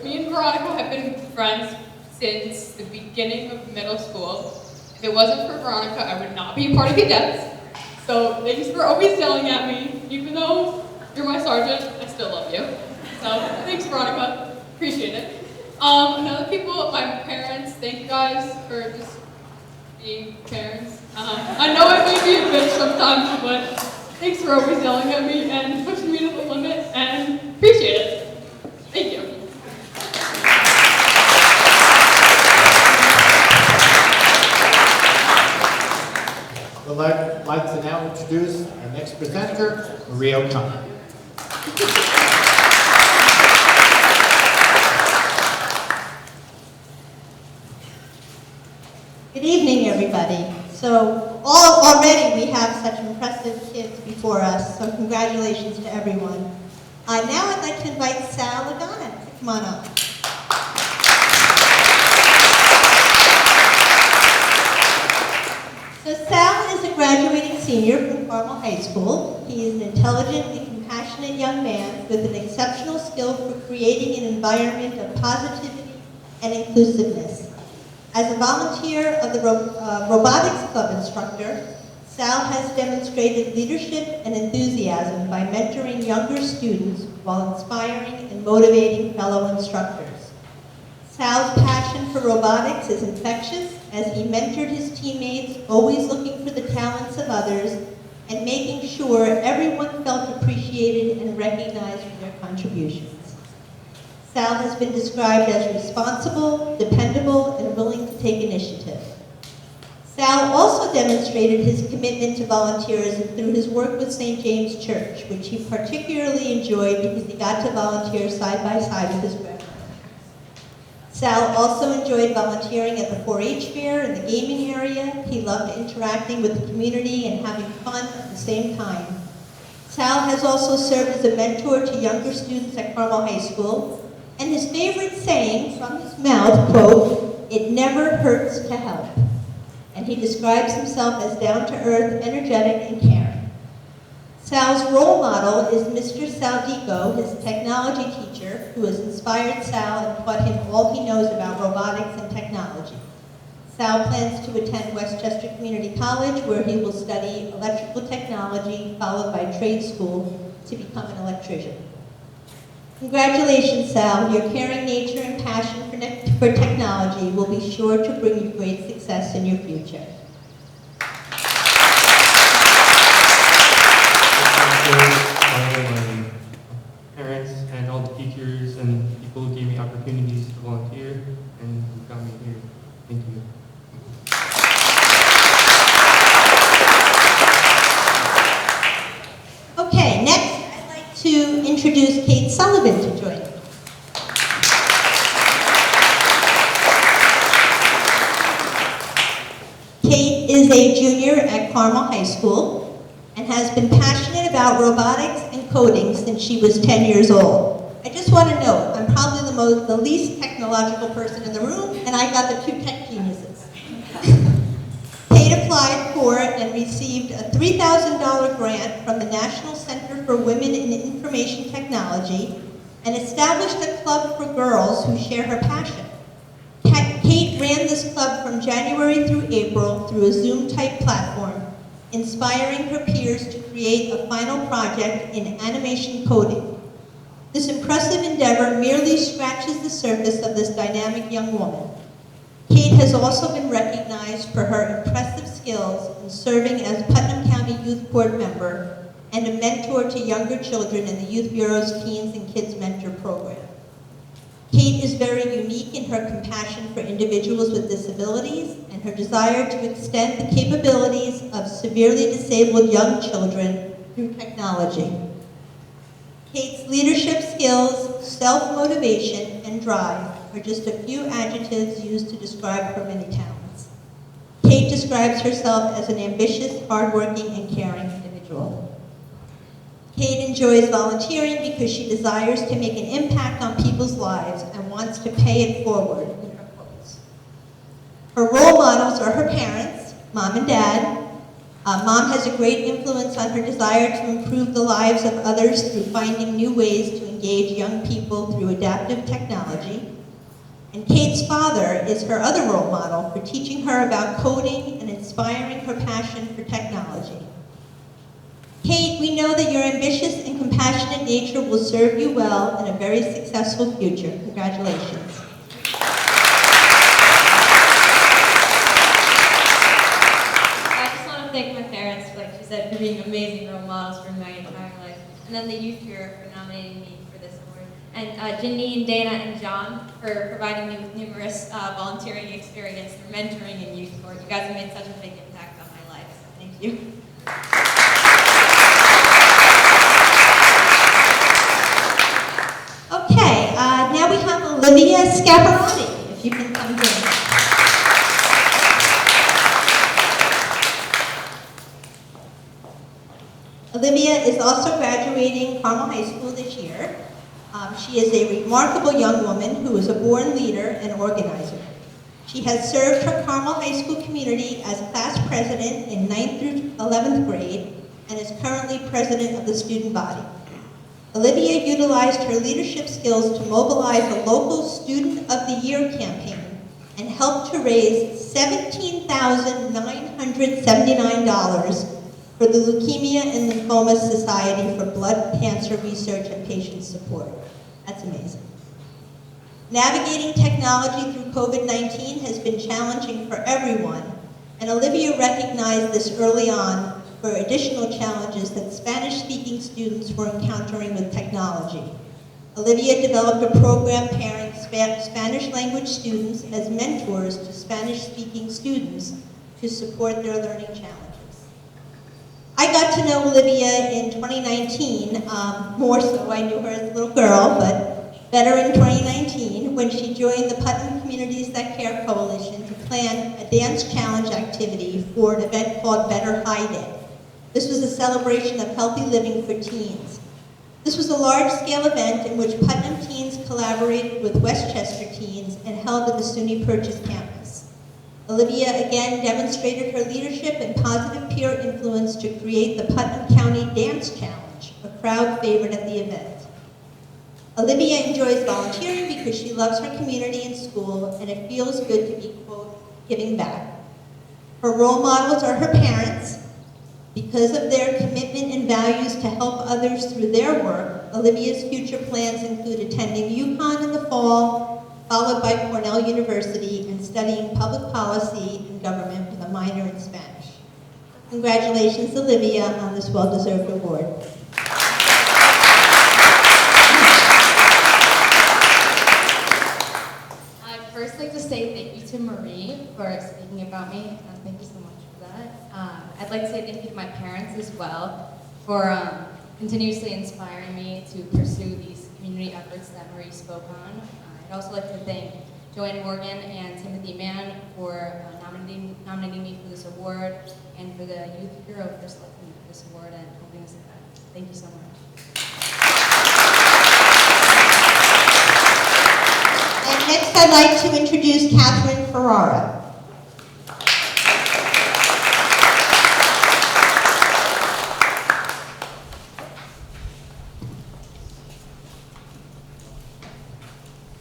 Me and Veronica have been friends since the beginning of middle school. If it wasn't for Veronica, I would not be a part of cadets. So thanks for always yelling at me. Even though you're my sergeant, I still love you. So thanks, Veronica. Appreciate it. Another people, my parents, thank you guys for just being parents. I know I may be a bitch sometimes, but thanks for always yelling at me and pushing me to the limit, and appreciate it. Thank you. I'd like to now introduce our next presenter, Maria O'Connor. Good evening, everybody. So already we have such impressive kids before us, so congratulations to everyone. Now I'd like to invite Sal Lagana to come on up. So Sal is a graduating senior from Carmel High School. He is an intelligent and compassionate young man with an exceptional skill for creating an environment of positivity and inclusiveness. As a volunteer of the robotics club instructor, Sal has demonstrated leadership and enthusiasm by mentoring younger students while inspiring and motivating fellow instructors. Sal's passion for robotics is infectious, as he mentored his teammates, always looking for the talents of others and making sure everyone felt appreciated and recognized for their contributions. Sal has been described as responsible, dependable, and willing to take initiative. Sal also demonstrated his commitment to volunteerism through his work with St. James Church, which he particularly enjoyed because he got to volunteer side by side with his grandmother. Sal also enjoyed volunteering at the 4-H fair and the gaming area. He loved interacting with the community and having fun at the same time. Sal has also served as a mentor to younger students at Carmel High School, and his favorite saying from his mouth, quote, "It never hurts to help." And he describes himself as down-to-earth, energetic, and caring. Sal's role model is Mr. Saldico, his technology teacher, who has inspired Sal and taught him all he knows about robotics and technology. Sal plans to attend Westchester Community College, where he will study electrical technology, followed by trade school to become an electrician. Congratulations, Sal. Your caring nature and passion for technology will be sure to bring you great success in your future. My parents and all the teachers and people who gave me opportunities to volunteer and who got me here. Thank you. Okay, next I'd like to introduce Kate Sullivan to join me. Kate is a junior at Carmel High School and has been passionate about about robotics and coding since she was 10 years old. I just want to note, I'm probably the least technological person in the room, and I got the two tech geniuses. Kate applied for and received a $3,000 grant from the National Center for Women in Information Technology and established a club for girls who share her passion. Kate ran this club from January through April through a Zoom-type platform, inspiring her peers to create a final project in animation coding. This impressive endeavor merely scratches the surface of this dynamic young woman. Kate has also been recognized for her impressive skills in serving as Putnam County Youth Board member and a mentor to younger children in the Youth Bureau's Teens and Kids Mentor program. Kate is very unique in her compassion for individuals with disabilities and her desire to extend the capabilities of severely disabled young children through technology. Kate's leadership skills, self-motivation, and drive are just a few adjectives used to describe her many talents. Kate describes herself as an ambitious, hardworking, and caring individual. Kate enjoys volunteering because she desires to make an impact on people's lives and wants to pay it forward, in her quotes. Her role models are her parents, Mom and Dad. Mom has a great influence on her desire to improve the lives of others through finding new ways to engage young people through adaptive technology. And Kate's father is her other role model for teaching her about coding and inspiring her passion for technology. Kate, we know that your ambitious and compassionate nature will serve you well in a very successful future. Congratulations. I just want to thank my parents, like she said, for being amazing role models for my entire life. And then the Youth Bureau for nominating me for this award. And Janine, Dana, and John for providing me with numerous volunteering experience through mentoring and youth work. You guys have made such a big impact on my life. So thank you. Okay, now we have Lynnea Scabironi, if you can come in. Olivia is also graduating Carmel High School this year. She is a remarkable young woman who is a born leader and organizer. She has served her Carmel High School community as class president in 9th through 11th grade and is currently president of the student body. Olivia utilized her leadership skills to mobilize a local Student of the Year campaign and helped to raise $17,979 for the Leukemia and Lymphoma Society for Blood Cancer Research and Patient Support. That's amazing. Navigating technology through COVID-19 has been challenging for everyone, and Olivia recognized this early on for additional challenges that Spanish-speaking students were encountering with technology. Olivia developed a program pairing Spanish language students as mentors to Spanish-speaking students to support their learning challenges. I got to know Olivia in 2019, more so I knew her as a little girl, but better in 2019 when she joined the Putnam Communities That Care Coalition to plan a dance challenge activity for an event called Better High Day. This was a celebration of healthy living for teens. This was a large-scale event in which Putnam teens collaborated with Westchester teens and held at the SUNY Purchase campus. Olivia again demonstrated her leadership and positive peer influence to create the Putnam County Dance Challenge, a crowd favorite at the event. Olivia enjoys volunteering because she loves her community and school, and it feels good to be, quote, giving back. Her role models are her parents. Because of their commitment and values to help others through their work, Olivia's future plans include attending UConn in the fall, followed by Cornell University, and studying public policy and government with a minor in Spanish. Congratulations, Olivia, on this well-deserved award. I'd first like to say thank you to Marie for speaking about me. Thank you so much for that. I'd like to say thank you to my parents as well for continuously inspiring me to pursue these community efforts that Marie spoke on. I'd also like to thank Joanne Morgan and Timothy Mann for nominating me for this award, and for the Youth Bureau for selecting me for this award and helping us with that. Thank you so much. And next, I'd like to introduce Catherine Ferrara.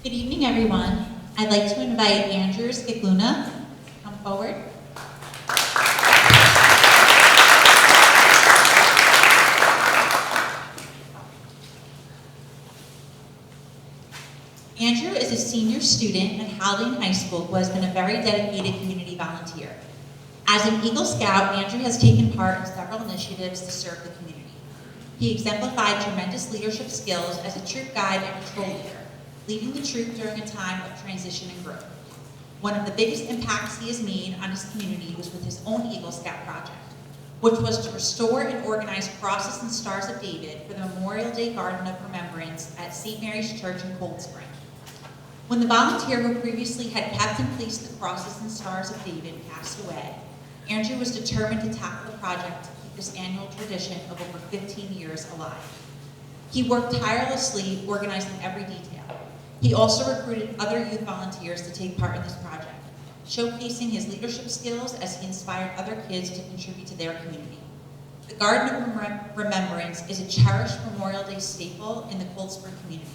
Good evening, everyone. I'd like to invite Andrew Skigluna to come forward. Andrew is a senior student at Haldane High School who has been a very dedicated community volunteer. As an Eagle Scout, Andrew has taken part in several initiatives to serve the community. He exemplified tremendous leadership skills as a troop guide and patrol leader, leading the troop during a time of transition and growth. One of the biggest impacts he has made on his community was with his own Eagle Scout project, which was to restore and organize crosses and stars of David for the Memorial Day Garden of Remembrance at St. Mary's Church in Cold Spring. When the volunteer who previously had kept and placed the crosses and stars of David passed away, Andrew was determined to tackle the project to keep this annual tradition of over 15 years alive. He worked tirelessly organizing every detail. He also recruited other youth volunteers to take part in this project, showcasing his leadership skills as he inspired other kids to contribute to their community. The Garden of Remembrance is a cherished Memorial Day staple in the Cold Spring community,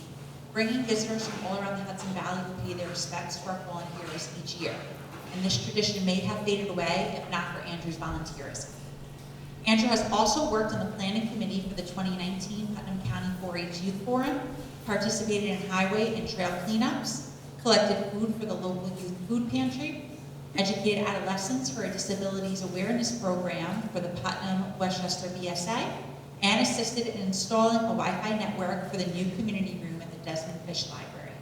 bringing visitors from all around the Hudson Valley to pay their respects to our fallen heroes each year. And this tradition may have faded away if not for Andrew's volunteerism. Andrew has also worked on the planning committee for the 2019 Putnam County 4-H Youth Forum, participated in highway and trail cleanups, collected food for the local youth food pantry, educated adolescents for a disabilities awareness program for the Putnam Westchester BSA, and assisted in installing a Wi-Fi network for the new community room at the Desmond Fish Library.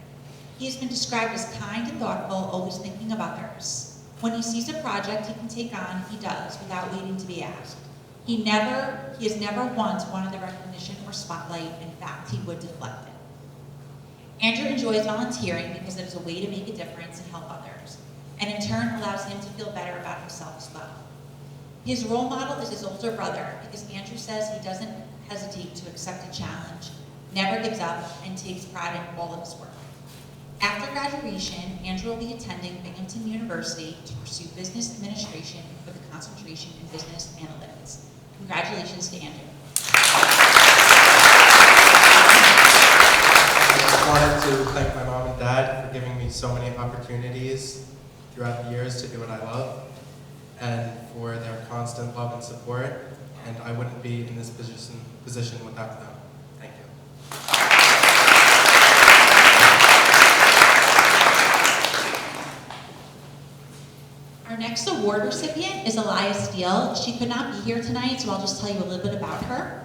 He has been described as kind and thoughtful, always thinking of others. When he sees a project he can take on, he does, without waiting to be asked. He has never once wanted the recognition or spotlight. In fact, he would deflect it. Andrew enjoys volunteering because it is a way to make a difference and help others, and in turn allows him to feel better about himself as well. His role model is his older brother because Andrew says he doesn't hesitate to accept a challenge, never gives up, and takes pride in all of his work. After graduation, Andrew will be attending Binghamton University to pursue business administration with a concentration in business analytics. Congratulations to Andrew. I wanted to thank my mom and dad for giving me so many opportunities throughout the years to do what I love, and for their constant love and support, and I wouldn't be in this position without them. Thank you. Our next award recipient is Elias Steele. She could not be here tonight, so I'll just tell you a little bit about her.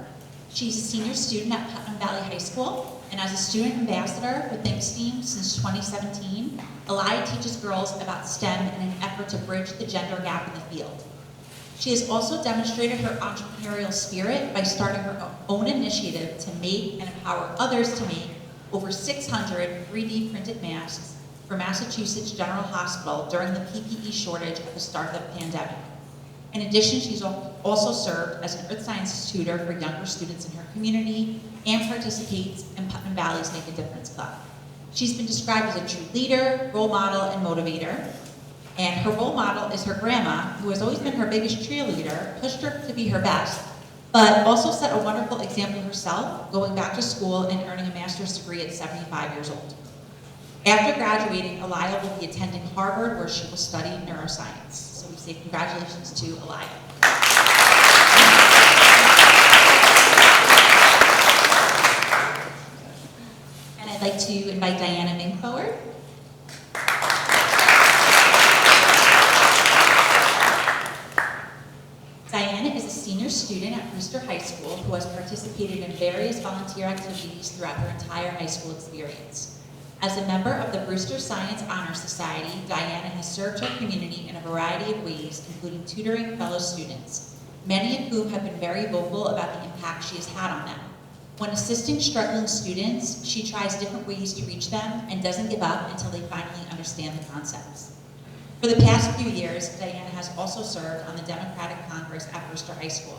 She's a senior student at Putnam Valley High School, and as a student ambassador for Think STEAM since 2017, Elias teaches girls about STEM in an effort to bridge the gender gap in the field. She has also demonstrated her entrepreneurial spirit by starting her own initiative to make and empower others to make over 600 3D printed masks for Massachusetts General Hospital during the PPE shortage at the start of the pandemic. In addition, she's also served as an earth sciences tutor for younger students in her community and participates in Putnam Valley's Make a Difference Club. She's been described as a true leader, role model, and motivator. And her role model is her grandma, who has always been her biggest cheerleader, pushed her to be her best, but also set a wonderful example herself, going back to school and earning a master's degree at 75 years old. After graduating, Elia will be attending Harvard, where she will study neuroscience. So we say congratulations to Elia. And I'd like to invite Dianna Minkrower. Dianna is a senior student at Brewster High School who has participated in various volunteer activities throughout her entire high school experience. As a member of the Brewster Science Honor Society, Dianna has served her community in a variety of ways, including tutoring fellow students, many of whom have been very vocal about the impact she has had on them. When assisting struggling students, she tries different ways to reach them and doesn't give up until they finally understand. understand the concepts. For the past few years, Dianna has also served on the Democratic Congress at Brewster High School,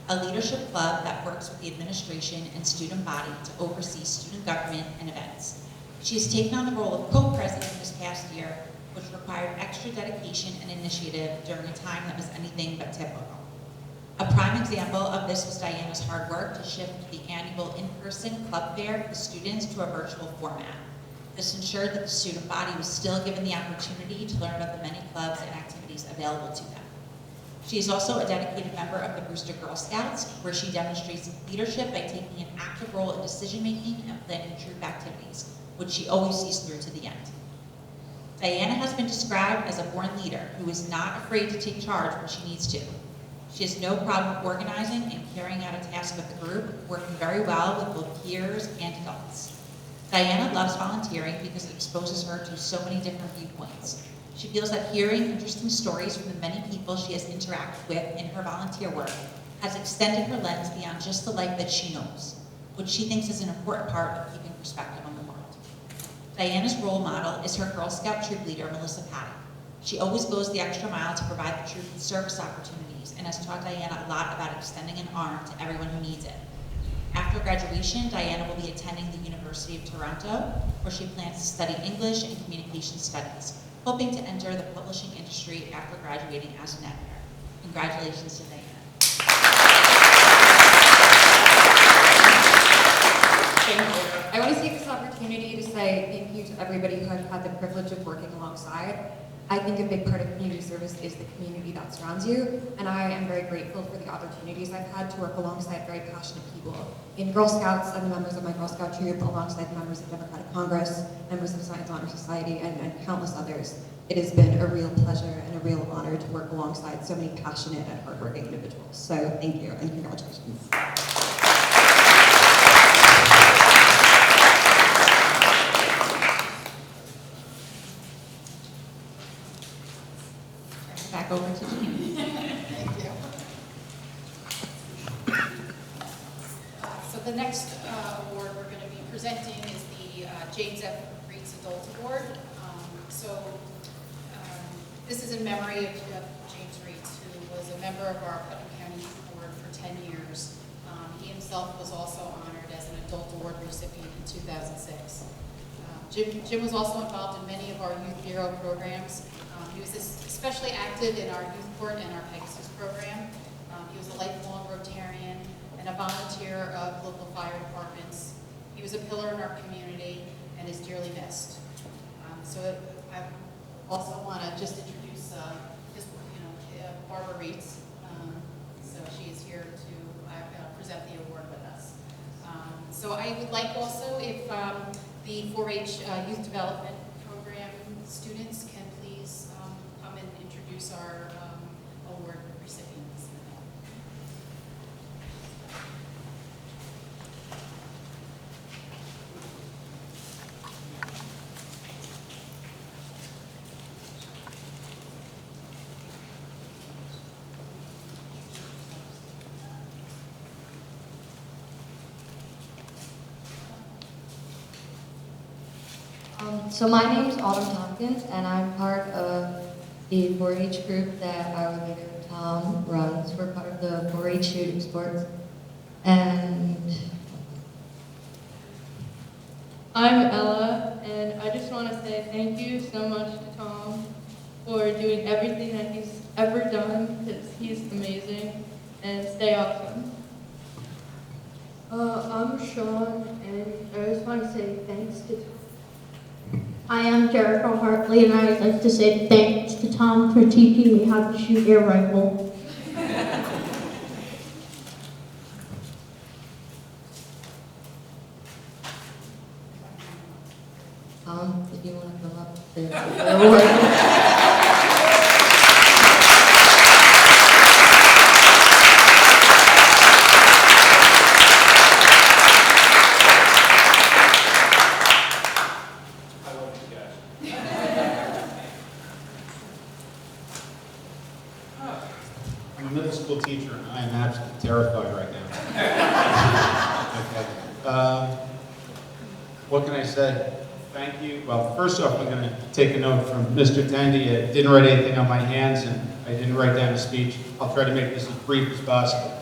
a leadership club that works with the administration and student body to oversee student government and events. She has taken on the role of co-president this past year, which required extra dedication and initiative during a time that was anything but typical. A prime example of this was Dianna's hard work to shift the annual in-person club fair for students to a virtual format. This ensured that the student body was still given the opportunity to learn about the many clubs and activities available to them. She is also a dedicated member of the Brewster Girl Scouts, where she demonstrates leadership by taking an active role in decision-making and planning troop activities, which she always sees through to the end. Dianna has been described as a born leader who is not afraid to take charge when she needs to. She has no problem organizing and carrying out a task with the group, working very well with both peers and adults. Dianna loves volunteering because it exposes her to so many different viewpoints. She feels that hearing interesting stories from the many people she has interacted with in her volunteer work has extended her lens beyond just the life that she knows, which she thinks is an important part of keeping perspective on the world. Dianna's role model is her Girl Scout troop leader, Melissa Paddock. She always goes the extra mile to provide the troop with service opportunities and has taught Dianna a lot about extending an arm to everyone who needs it. After graduation, Dianna will be attending the University of Toronto, where she plans to study English and Communication Studies, hoping to enter the publishing industry after graduating as an editor. Congratulations to Dianna. Thank you. I want to take this opportunity to say thank you to everybody who I've had the privilege of working alongside. I think a big part of community service is the community that surrounds you, and I am very grateful for the opportunities I've had to work alongside very passionate people. In Girl Scouts, and the members of my Girl Scout troop, alongside the members of the Democratic Congress, members of the Science Honor Society, and countless others. It has been a real pleasure and a real honor to work alongside so many passionate and hardworking individuals. So thank you, and congratulations. Back over to Jean. Thank you. So the next award we're going to be presenting is the James F. Reeds Adult Award. This is in memory of James Reeds, who was a member of our Putnam County Board for 10 years. He himself was also honored as an Adult Award recipient in 2006. Jim was also involved in many of our Youth Bureau programs. He was especially active in our Youth Court and our Pegasus program. He was a lifelong Rotarian and a volunteer of local fire departments. He was a pillar in our community and is dearly missed. So I also want to just introduce Barbara Reeds. So she is here to present the award with us. So I would like also if the 4-H Youth Development Program students can please come and introduce our award recipients. So my name is Tompkins, and I'm part of the 4-H group that our leader Tom runs. We're part of the 4-H shooting sports. And I'm Ella, and I just want to say thank you so much to Tom for doing everything that he's ever done, because he's amazing, and stay awesome. I'm Sean, and I just want to say thanks to Tom. I am Jericho Hartley, and I would like to say thanks to Tom for teaching me how to shoot air rifle. Tom, if you want to come up there. I'm a middle school teacher, and I am absolutely terrified right now. Okay. What can I say? Thank you. Well, first off, I'm going to take a note from Mr. Tenby. I didn't write anything on my hands, and I didn't write down a speech. I'll try to make this as brief as possible.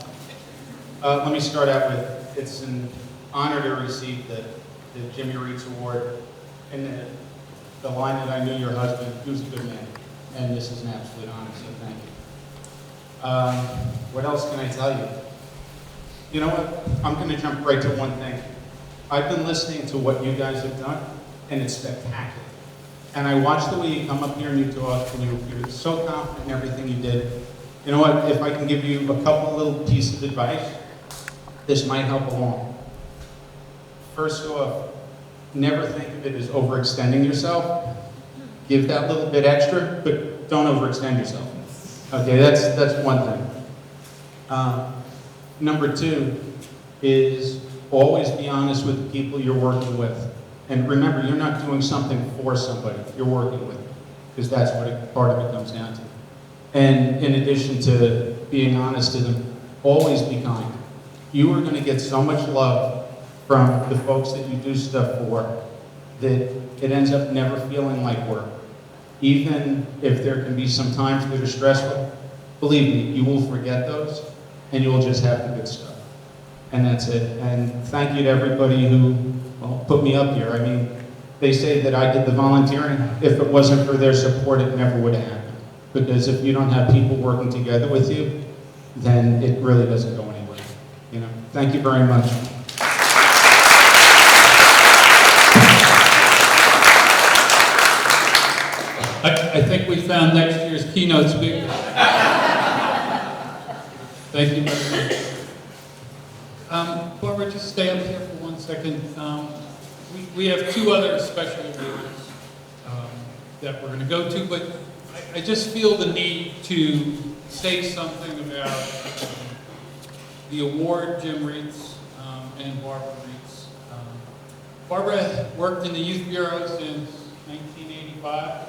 Let me start out with, it's an honor to receive the Jimmy Reitz Award, and the line that I knew your husband, he was a good man, and this is an absolute honor, so thank you. What else can I tell you? You know what? I'm going to jump right to one thing. I've been listening to what you guys have done, and it's spectacular. And I watched the way you come up here and you talk, and you're so confident in everything you did. You know what? If I can give you a couple little pieces of advice, this might help along. First off, never think of it as overextending yourself. Give that little bit extra, but don't overextend yourself. Okay, that's one thing. Number two is always be honest with the people you're working with. And remember, you're not doing something for somebody, you're working with them, because that's what part of it comes down to. And in addition to being honest to them, always be kind. You are going to get so much love from the folks that you do stuff for that it ends up never feeling like work. Even if there can be some times that are stressful, believe me, you will forget those, and you'll just have the good stuff. And that's it. And thank you to everybody who, well, put me up here. I mean, they say that I did the volunteering. If it wasn't for their support, it never would have happened. Because if you don't have people working together with you, then it really doesn't go anywhere. You know, thank you very much. I think we found next year's keynote speaker. Thank you very much. Barbara, just stay up here for 1 second. We have two other special awards that we're going to go to, but I just feel the need to say something about the award Jim Reitz and Barbara Reitz. Barbara worked in the Youth Bureau since 1985.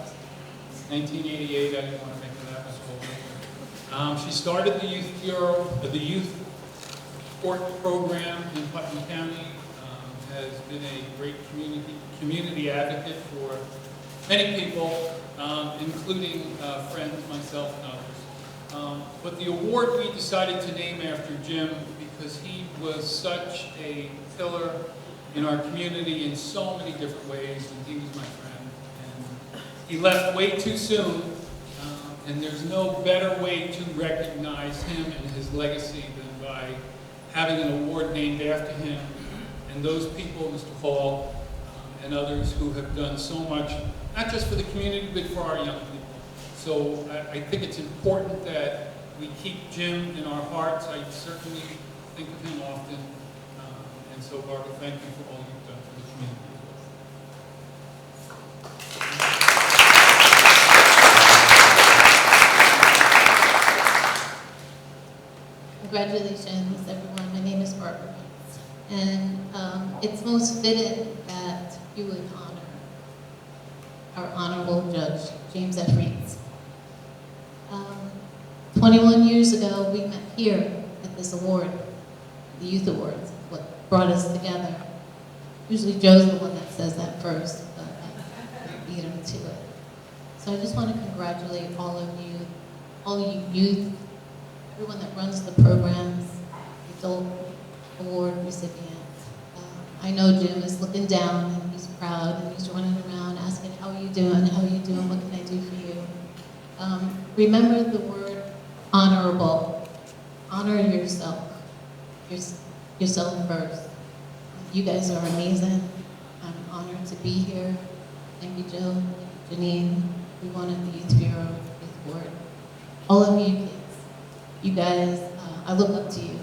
1988, I didn't want to make that mistake. She started the Youth Bureau, the Youth Sport Program in Putnam County, has been a great community advocate for many people, including friends, myself, and others. But the award we decided to name after Jim because he was such a pillar in our community in so many different ways, and he was my friend. He left way too soon, and there's no better way to recognize him and his legacy than by having an award named after him. And those people, Mr. Hall, and others who have done so much, not just for the community, but for our young people. So I think it's important that we keep Jim in our hearts. I certainly think of him often. And so, Barbara, thank you for all you've done for the community. Congratulations, everyone. My name is Barbara Reitz, and it's most fitting that you would honor our honorable judge, James F. Reitz. 21 years ago, we met here at this award, the Youth Awards, what brought us together. Usually Joe's the one that says that first, but I beat him to it. So I just want to congratulate all of you youth, everyone that runs the programs, the adult award recipients. I know Jim is looking down and he's proud and he's running around asking, how are you doing, what can I do for you? Remember the word honorable. Honor yourself, yourself first. You guys are amazing. I'm honored to be here. Thank you, Joe, Janine, everyone at the Youth Bureau, Youth Board, all of you kids. You guys, I look up to you,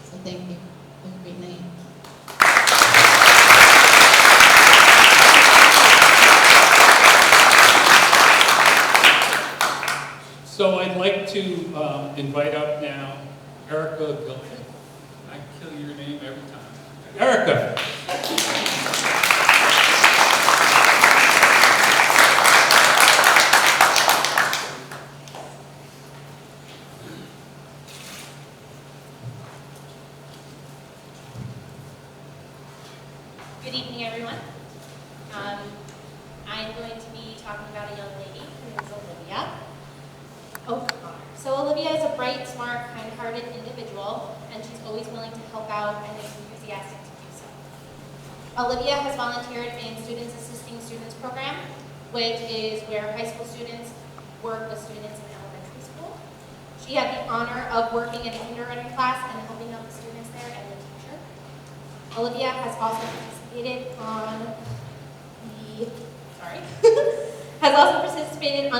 so thank you. Have a great night. So I'd like to invite up now Erica Gillian. I kill your name every time. Erica. Good evening, everyone. Oh, so Olivia is a bright, smart, kind-hearted individual, and she's always willing to help out and is enthusiastic to do so. Olivia has volunteered in Students Assisting Students program, which is where high school students work with students in elementary school. She had the honor of working in a kindergarten class and helping out the students there and the teacher. Olivia has also participated on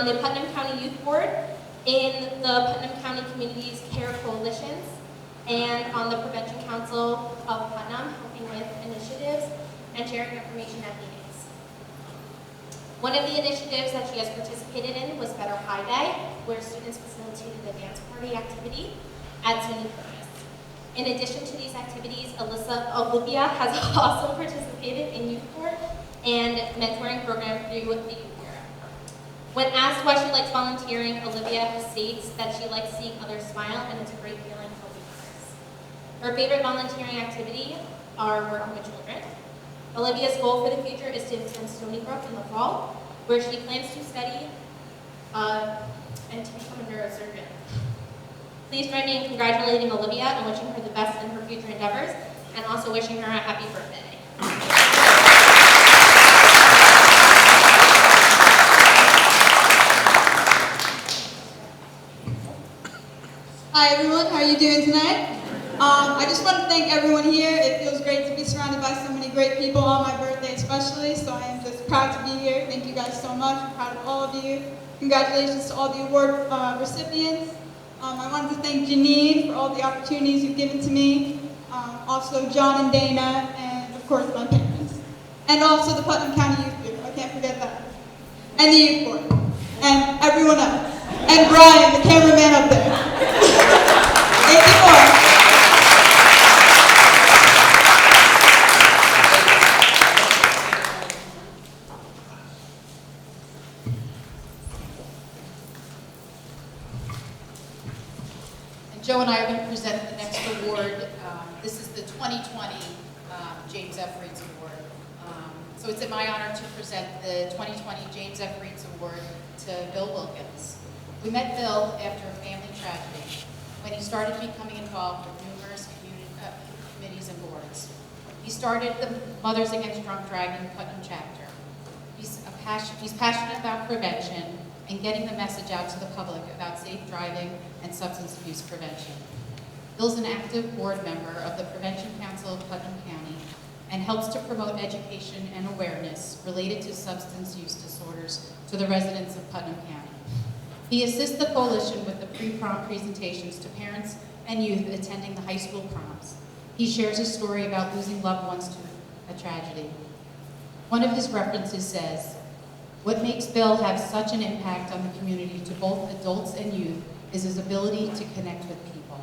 the Putnam County Youth Board, in the Putnam County Communities Care Coalitions, and on the Prevention Council of Putnam, helping with initiatives and sharing information at meetings. One of the initiatives that she has participated in was Better High Day, where students facilitated a dance party activity at SUNY Purchase. In addition to these activities, Olivia has also participated in Youth Board and mentoring program through the Youth Bureau. When asked why she likes volunteering, Olivia states that she likes seeing others smile, and it's a great feeling helping others. Her favorite volunteering activity are working with children. Olivia's goal for the future is to attend Stony Brook in the fall, where she plans to study and to become a neurosurgeon. Please join me in congratulating Olivia and wishing her the best in her future endeavors, and also wishing her a happy birthday. Hi everyone, how are you doing tonight? I just want to thank everyone here. It feels great to be surrounded by so many great people on my birthday especially, so I am just proud to be here. Thank you guys so much. I'm proud of all of you. Congratulations to all the award recipients. I wanted to thank Janine for all the opportunities you've given to me, also John and Dana, and of course my parents. And also the Putnam County Youth Bureau, I can't forget that. And the Youth Board, and everyone else. And Brian, the cameraman up there. Thank you more. Joe and I are going to present the next award. This is the 2020 James F. Reeds Award. So it's my honor to present the 2020 James F. Reeds Award to Bill Wilkins. We met Bill after a family tragedy when he started becoming involved with numerous committees and boards. He started the Mothers Against Drunk Driving Putnam chapter. He's passionate about prevention and getting the message out to the public about safe driving and substance abuse prevention. Bill's an active board member of the Prevention Council of Putnam County and helps to promote education and awareness related to substance use disorders to the residents of Putnam County. He assists the coalition with the pre-prom presentations to parents and youth attending the high school proms. He shares a story about losing loved ones to a tragedy. One of his references says, "What makes Bill have such an impact on the community to both adults and youth is his ability to connect with people."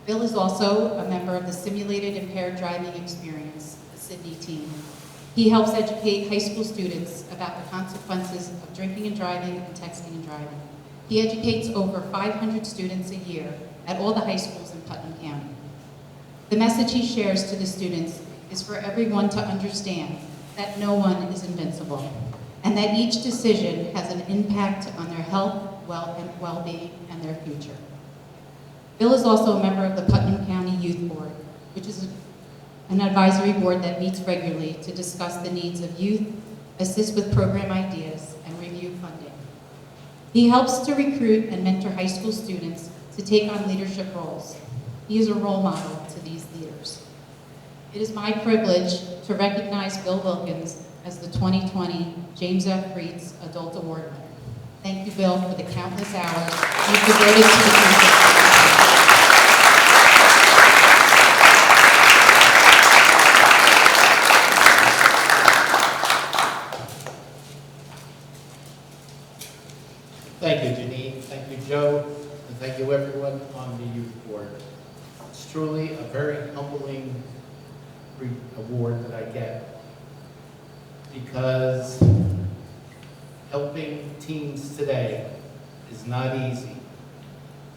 Bill is also a member of the Simulated Impaired Driving Experience, the Sydney team. He helps educate high school students about the consequences of drinking and driving and texting and driving. He educates over 500 students a year at all the high schools in Putnam County. The message he shares to the students is for everyone to understand that no one is invincible, and that each decision has an impact on their health, well-being, and their future. Bill is also a member of the Putnam County Youth Board, which is an advisory board that meets regularly to discuss the needs of youth, assist with program ideas, and review funding. He helps to recruit and mentor high school students to take on leadership roles. He is a role model to these leaders. It is my privilege to recognize Bill Wilkins as the 2020 James F. Reeds Adult Award winner. Thank you, Bill, for the countless hours you've devoted to the country. Thank you, Janine. Thank you, Joe. And thank you, everyone on the youth board. It's truly a very humbling award that I get, because helping teens today is not easy.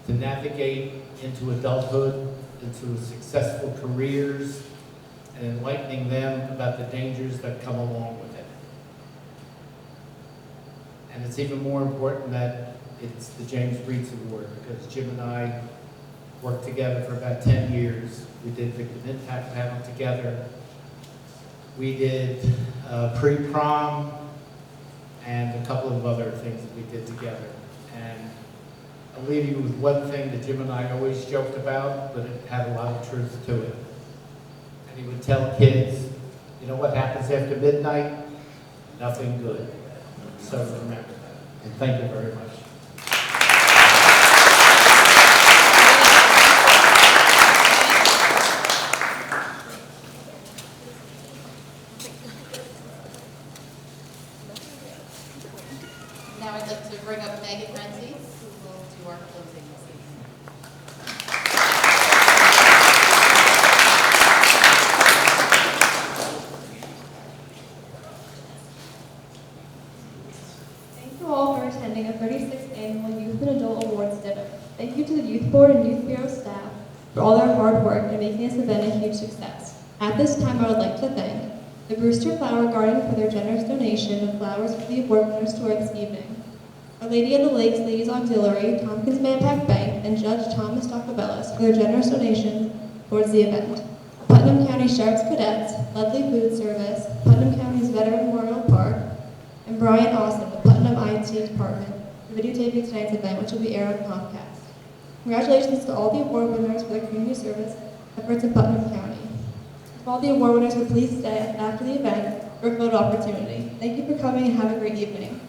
To navigate into adulthood, into successful careers, and enlightening them about the dangers that come along with it. And it's even more important that it's the James Reitz Award, because Jim and I worked together for about 10 years. We did Victim Impact Panel together. We did pre-prom and a couple of other things that we did together. And I'll leave you with one thing that Jim and I always joked about, but it had a lot of truth to it. And he would tell kids, you know what happens after midnight? Nothing good. So remember that. And thank you very much. Now I'd like to bring up Megan Renzi, who will do our closing this evening. Thank you all for attending the 36th Annual Youth and Adult Awards Dinner. Thank you to the Youth Board and Youth Bureau staff for all their hard work in making this event a huge success. At this time, I would like to thank the Brewster Flower Garden for their generous donation of flowers for the award winners tour this evening, Our Lady of the Lakes Ladies Auxiliary, Tompkins Manpack Bank, and Judge Thomas Docabellis for their generous donations towards the event. Putnam County Sheriff's Cadets, Ludley Food Service, Putnam County's Veteran Memorial Park, and Brian Austin, the Putnam IT Department, for videotaping tonight's event, which will be aired on Comcast. Congratulations to all the award winners for their community service efforts in Putnam County. If all the award winners would please stay after the event for a photo opportunity. Thank you for coming and have a great evening.